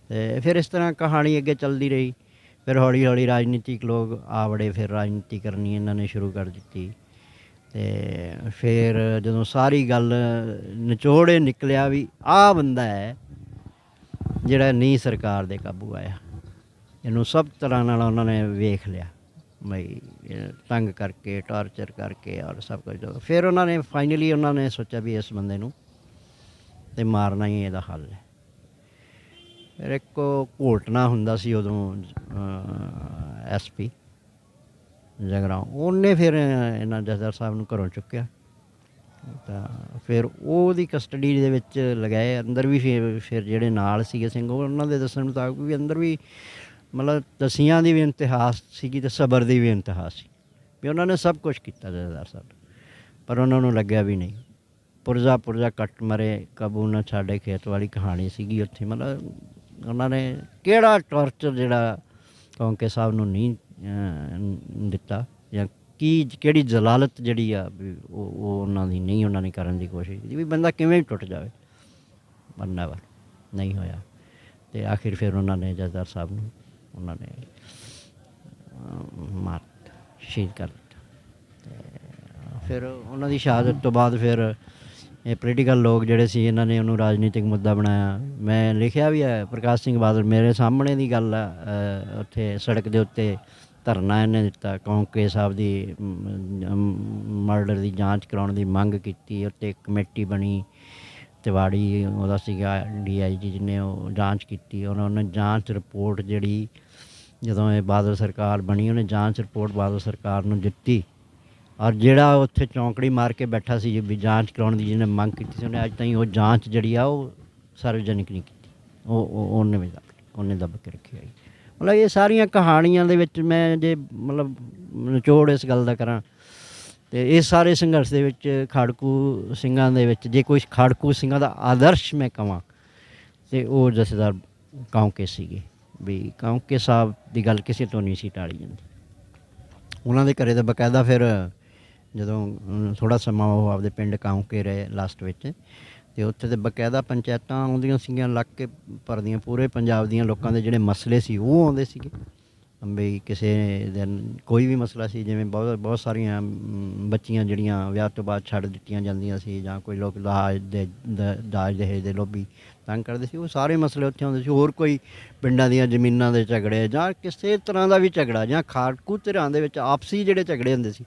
ਅਤੇ ਫਿਰ ਇਸ ਤਰ੍ਹਾਂ ਕਹਾਣੀ ਅੱਗੇ ਚੱਲਦੀ ਰਹੀ। ਫਿਰ ਹੌਲੀ ਹੌਲੀ ਰਾਜਨੀਤਿਕ ਲੋਕ ਆ ਵੜੇ, ਫਿਰ ਰਾਜਨੀਤੀ ਕਰਨੀ ਇਹਨਾਂ ਨੇ ਸ਼ੁਰੂ ਕਰ ਦਿੱਤੀ। ਅਤੇ ਫਿਰ ਜਦੋਂ ਸਾਰੀ ਗੱਲ ਨਿਚੋੜ ਇਹ ਨਿਕਲਿਆ ਵੀ ਆਹ ਬੰਦਾ ਹੈ ਜਿਹੜਾ ਨਹੀਂ ਸਰਕਾਰ ਦੇ ਕਾਬੂ ਆਇਆ, ਇਹਨੂੰ ਸਭ ਤਰ੍ਹਾਂ ਨਾਲ ਉਹਨਾਂ ਨੇ ਵੇਖ ਲਿਆ ਬਈ ਤੰਗ ਕਰਕੇ, ਟਾਰਚਰ ਕਰਕੇ ਔਰ ਸਭ ਕੁਝ। ਜਦੋਂ ਫਿਰ ਉਹਨਾਂ ਨੇ ਫਾਈਨਲੀ ਉਹਨਾਂ ਨੇ ਸੋਚਿਆ ਵੀ ਇਸ ਬੰਦੇ ਨੂੰ ਤੇ ਮਾਰਨਾ ਹੀ ਇਹਦਾ ਹੱਲ ਹੈ। ਫਿਰ ਇੱਕ ਘੋਟਣਾ ਹੁੰਦਾ ਸੀ ਉਦੋਂ SP ਜਗਰਾਉਂ, ਉਹਨੇ ਫਿਰ ਇਹਨਾਂ ਜਥੇਦਾਰ ਸਾਹਿਬ ਨੂੰ ਘਰੋਂ ਚੁੱਕਿਆ ਤਾਂ ਫਿਰ ਉਹਦੀ ਕਸਟਡੀ ਦੇ ਵਿੱਚ ਲਗਾਏ। ਅੰਦਰ ਵੀ ਫਿਰ ਜਿਹੜੇ ਨਾਲ ਸੀਗੇ ਸਿੰਘ, ਉਹਨਾਂ ਦੇ ਦੱਸਣ ਮੁਤਾਬਕ ਵੀ ਅੰਦਰ ਵੀ ਮਤਲਬ ਤਸੀਆਂ ਦੀ ਵੀ ਇੰਤਹਾ ਸੀਗੀ ਅਤੇ ਸਬਰ ਦੀ ਵੀ ਇੰਤਹਾ ਸੀ ਵੀ ਉਹਨਾਂ ਨੇ ਸਭ ਕੁਛ ਕੀਤਾ ਜਥੇਦਾਰ ਸਾਹਿਬ, ਪਰ ਉਹਨਾਂ ਨੂੰ ਲੱਗਿਆ ਵੀ ਨਹੀਂ। ਪੁਰਜ਼ਾ ਕੱਟ ਮਰੇ ਕਾਬੂ ਨਾ ਛਾੜੇ ਖੇਤ ਵਾਲੀ ਕਹਾਣੀ ਸੀਗੀ ਉੱਥੇ। ਮਤਲਬ ਉਹਨਾਂ ਨੇ ਕਿਹੜਾ ਟਾਰਚਰ ਜਿਹੜਾ ਕੌਂਕੇ ਸਾਹਿਬ ਨੂੰ ਨਹੀਂ ਦਿੱਤਾ ਜਾਂ ਕਿਹੜੀ ਜਲਾਲਤ ਜਿਹੜੀ ਆ ਵੀ ਉਹ ਉਹਨਾਂ ਦੀ ਨਹੀਂ, ਉਹਨਾਂ ਨੇ ਕਰਨ ਦੀ ਕੋਸ਼ਿਸ਼ ਕੀਤੀ ਵੀ ਬੰਦਾ ਕਿਵੇਂ ਟੁੱਟ ਜਾਵੇ, ਪਰ ਨੈਵਰ, ਨਹੀਂ ਹੋਇਆ। ਅਤੇ ਆਖਿਰ ਫਿਰ ਉਹਨਾਂ ਨੇ ਜਥੇਦਾਰ ਸਾਹਿਬ ਨੂੰ ਉਹਨਾਂ ਨੇ ਮਾਰ ਸ਼ਹੀਦ ਕਰ ਦਿੱਤਾ। ਅਤੇ ਫਿਰ ਉਹਨਾਂ ਦੀ ਸ਼ਹਾਦਤ ਤੋਂ ਬਾਅਦ ਫਿਰ ਇਹ ਪੋਲੀਟੀਕਲ ਲੋਕ ਜਿਹੜੇ ਸੀ ਇਹਨਾਂ ਨੇ ਉਹਨੂੰ ਰਾਜਨੀਤਿਕ ਮੁੱਦਾ ਬਣਾਇਆ। ਮੈਂ ਲਿਖਿਆ ਵੀ ਹੈ, ਪ੍ਰਕਾਸ਼ ਸਿੰਘ ਬਾਦਲ ਮੇਰੇ ਸਾਹਮਣੇ ਦੀ ਗੱਲ ਆ, ਉੱਥੇ ਸੜਕ ਦੇ ਉੱਤੇ ਧਰਨਾ ਇਹਨੇ ਦਿੱਤਾ, ਕੌਂਕੇ ਸਾਹਿਬ ਦੀ ਮਰਡਰ ਦੀ ਜਾਂਚ ਕਰਾਉਣ ਦੀ ਮੰਗ ਕੀਤੀ। ਉੱਤੇ ਕਮੇਟੀ ਬਣੀ, ਤਿਵਾੜੀ ਉਹਦਾ ਸੀਗਾ DIG ਜਿਹਨੇ ਉਹ ਜਾਂਚ ਕੀਤੀ। ਉਹਨਾਂ ਨੇ ਜਾਂਚ ਰਿਪੋਰਟ ਜਿਹੜੀ ਜਦੋਂ ਇਹ ਬਾਦਲ ਸਰਕਾਰ ਬਣੀ ਉਹਨੇ ਜਾਂਚ ਰਿਪੋਰਟ ਬਾਦਲ ਸਰਕਾਰ ਨੂੰ ਦਿੱਤੀ ਔਰ ਜਿਹੜਾ ਉੱਥੇ ਚੌਂਕੜੀ ਮਾਰ ਕੇ ਬੈਠਾ ਸੀ ਵੀ ਜਾਂਚ ਕਰਾਉਣ ਦੀ ਜਿਹਨੇ ਮੰਗ ਕੀਤੀ ਸੀ, ਉਹਨੇ ਅੱਜ ਤਾਈਂ ਉਹ ਜਾਂਚ ਜਿਹੜੀ ਆ ਉਹ ਸਾਰਵਜਨਿਕ ਨਹੀਂ ਕੀਤੀ, ਉਹਨੇ ਦੱਬ ਕੇ ਰੱਖੀ ਆਈ। ਮਤਲਬ ਇਹ ਸਾਰੀਆਂ ਕਹਾਣੀਆਂ ਦੇ ਵਿੱਚ ਮੈਂ ਜੇ ਮਤਲਬ ਨਿਚੋੜ ਇਸ ਗੱਲ ਦਾ ਕਰਾਂ ਅਤੇ ਇਸ ਸਾਰੇ ਸੰਘਰਸ਼ ਦੇ ਵਿੱਚ ਖਾੜਕੂ ਸਿੰਘਾਂ ਦੇ ਵਿੱਚ ਜੇ ਕੋਈ ਖਾੜਕੂ ਸਿੰਘਾਂ ਦਾ ਆਦਰਸ਼ ਮੈਂ ਕਹਾਂ ਅਤੇ ਉਹ ਜਥੇਦਾਰ ਕੌਂਕੇ ਸੀਗੇ। ਵੀ ਕੌਂਕੇ ਸਾਹਿਬ ਦੀ ਗੱਲ ਕਿਸੇ ਤੋਂ ਨਹੀਂ ਸੀ ਟਾਲੀ ਜਾਂਦੀ। ਉਹਨਾਂ ਦੇ ਘਰੇ ਤਾਂ ਬਕਾਇਦਾ ਫਿਰ ਜਦੋਂ ਥੋੜ੍ਹਾ ਸਮਾਂ ਉਹ ਆਪਦੇ ਪਿੰਡ ਕੌਂਕੇ ਰਹੇ ਲਾਸਟ ਵਿੱਚ, ਅਤੇ ਉੱਥੇ ਤਾਂ ਬਕਾਇਦਾ ਪੰਚਾਇਤਾਂ ਆਉਂਦੀਆਂ ਸੀਗੀਆਂ ਲੱਗ ਕੇ ਭਰਦੀਆਂ, ਪੂਰੇ ਪੰਜਾਬ ਦੀਆਂ ਲੋਕਾਂ ਦੇ ਜਿਹੜੇ ਮਸਲੇ ਸੀ ਉਹ ਆਉਂਦੇ ਸੀਗੇ। ਵੀ ਕਿਸੇ ਦਿਨ ਕੋਈ ਵੀ ਮਸਲਾ ਸੀ, ਜਿਵੇਂ ਬਹੁਤ ਸਾਰੀਆਂ ਬੱਚੀਆਂ ਜਿਹੜੀਆਂ ਵਿਆਹ ਤੋਂ ਬਾਅਦ ਛੱਡ ਦਿੱਤੀਆਂ ਜਾਂਦੀਆਂ ਸੀ ਜਾਂ ਕੋਈ ਲੋਕ ਦਾਜ ਦਹੇਜ ਦੇ ਲੋਭੀ ਤੰਗ ਕਰਦੇ ਸੀ, ਉਹ ਸਾਰੇ ਮਸਲੇ ਉੱਥੇ ਆਉਂਦੇ ਸੀ। ਹੋਰ ਕੋਈ ਪਿੰਡਾਂ ਦੀਆਂ ਜ਼ਮੀਨਾਂ ਦੇ ਝਗੜੇ ਜਾਂ ਕਿਸੇ ਤਰ੍ਹਾਂ ਦਾ ਵੀ ਝਗੜਾ ਜਾਂ ਖਾੜਕੂ ਧਿਰਾਂ ਦੇ ਵਿੱਚ ਆਪਸੀ ਜਿਹੜੇ ਝਗੜੇ ਹੁੰਦੇ ਸੀ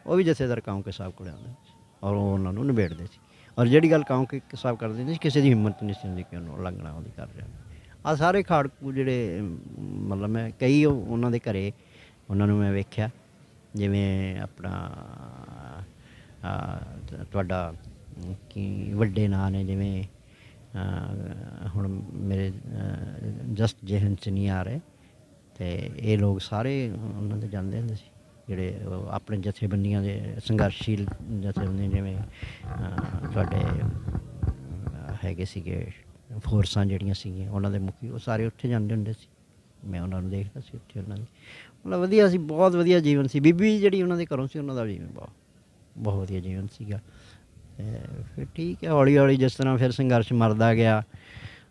ਉਹ ਵੀ ਜਥੇਦਾਰ ਕੌਂਕੇ ਸਾਹਿਬ ਕੋਲ ਆਉਂਦੇ ਸੀ ਔਰ ਉਹ ਉਹਨਾਂ ਨੂੰ ਨਿਬੇੜਦੇ ਸੀ। ਔਰ ਜਿਹੜੀ ਗੱਲ ਕੌਂਕੇ ਸਾਹਿਬ ਕਰ ਦਿੰਦੇ ਸੀ ਕਿਸੇ ਦੀ ਹਿੰਮਤ ਨਹੀਂ ਸੀ ਹੁੰਦੀ ਕਿ ਉਹਨੂੰ ਉਲੰਘਣਾ ਉਹਦੀ ਕਰ ਰਿਹਾ। ਆਹ ਸਾਰੇ ਖਾੜਕੂ ਜਿਹੜੇ ਮਤਲਬ ਮੈਂ ਕਈ ਉਹਨਾਂ ਦੇ ਘਰੇ ਉਹਨਾਂ ਨੂੰ ਮੈਂ ਵੇਖਿਆ, ਜਿਵੇਂ ਆਪਣਾ ਤੁਹਾਡਾ ਕੀ ਵੱਡੇ ਨਾਂ ਨੇ, ਜਿਵੇਂ ਹੁਣ ਮੇਰੇ ਜਸਟ ਜਿਹਨ 'ਚ ਨਹੀਂ ਆ ਰਹੇ, ਅਤੇ ਇਹ ਲੋਕ ਸਾਰੇ ਉਹਨਾਂ ਦੇ ਜਾਂਦੇ ਹੁੰਦੇ ਸੀ ਜਿਹੜੇ ਆਪਣੇ ਜਥੇਬੰਦੀਆਂ ਦੇ ਸੰਘਰਸ਼ੀਲ ਜਥੇਬੰਦੀਆਂ, ਜਿਵੇਂ ਤੁਹਾਡੇ ਹੈਗੇ ਸੀਗੇ ਫੋਰਸਾਂ ਜਿਹੜੀਆਂ ਸੀਗੀਆਂ ਉਹਨਾਂ ਦੇ ਮੁਖੀ, ਉਹ ਸਾਰੇ ਉੱਥੇ ਜਾਂਦੇ ਹੁੰਦੇ ਸੀ। ਮੈਂ ਉਹਨਾਂ ਨੂੰ ਦੇਖਦਾ ਸੀ ਉੱਥੇ, ਉਹਨਾਂ ਦੀ ਮਤਲਬ ਵਧੀਆ ਸੀ, ਬਹੁਤ ਵਧੀਆ ਜੀਵਨ ਸੀ। ਬੀਬੀ ਜਿਹੜੀ ਉਹਨਾਂ ਦੇ ਘਰੋਂ ਸੀ ਉਹਨਾਂ ਦਾ ਜੀਵਨ ਬਹੁਤ ਵਧੀਆ ਜੀਵਨ ਸੀਗਾ। ਫਿਰ ਠੀਕ ਹੈ, ਹੌਲੀ ਹੌਲੀ ਜਿਸ ਤਰ੍ਹਾਂ ਫਿਰ ਸੰਘਰਸ਼ ਮਰਦਾ ਗਿਆ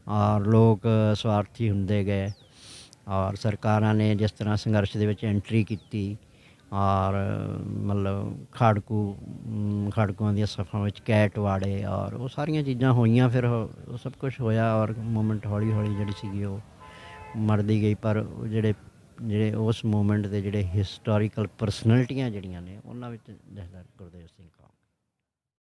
ਔਰ ਲੋਕ ਸਵਾਰਥੀ ਹੁੰਦੇ ਗਏ ਔਰ ਸਰਕਾਰਾਂ ਨੇ ਜਿਸ ਤਰ੍ਹਾਂ ਸੰਘਰਸ਼ ਦੇ ਵਿੱਚ ਐਂਟਰੀ ਕੀਤੀ ਔਰ ਮਤਲਬ ਖਾੜਕੂਆਂ ਦੀਆਂ ਸਫਾਂ ਵਿੱਚ ਕੈਟ ਵਾੜੇ ਔਰ ਉਹ ਸਾਰੀਆਂ ਚੀਜ਼ਾਂ ਹੋਈਆਂ। ਫਿਰ ਉਹ ਸਭ ਕੁਛ ਹੋਇਆ ਔਰ ਮੂਵਮੈਂਟ ਹੌਲੀ ਹੌਲੀ ਜਿਹੜੀ ਸੀਗੀ ਉਹ ਮਰਦੀ ਗਈ। ਪਰ ਜਿਹੜੇ ਉਸ ਮੂਵਮੈਂਟ ਦੇ ਜਿਹੜੇ ਹਿਸਟੋਰੀਕਲ ਪਰਸਨੈਲਿਟੀਆਂ ਜਿਹੜੀਆਂ ਨੇ ਉਹਨਾਂ ਵਿੱਚ ਜਥੇਦਾਰ ਗੁਰਦੇਵ ਸਿੰਘ ਕੌਰ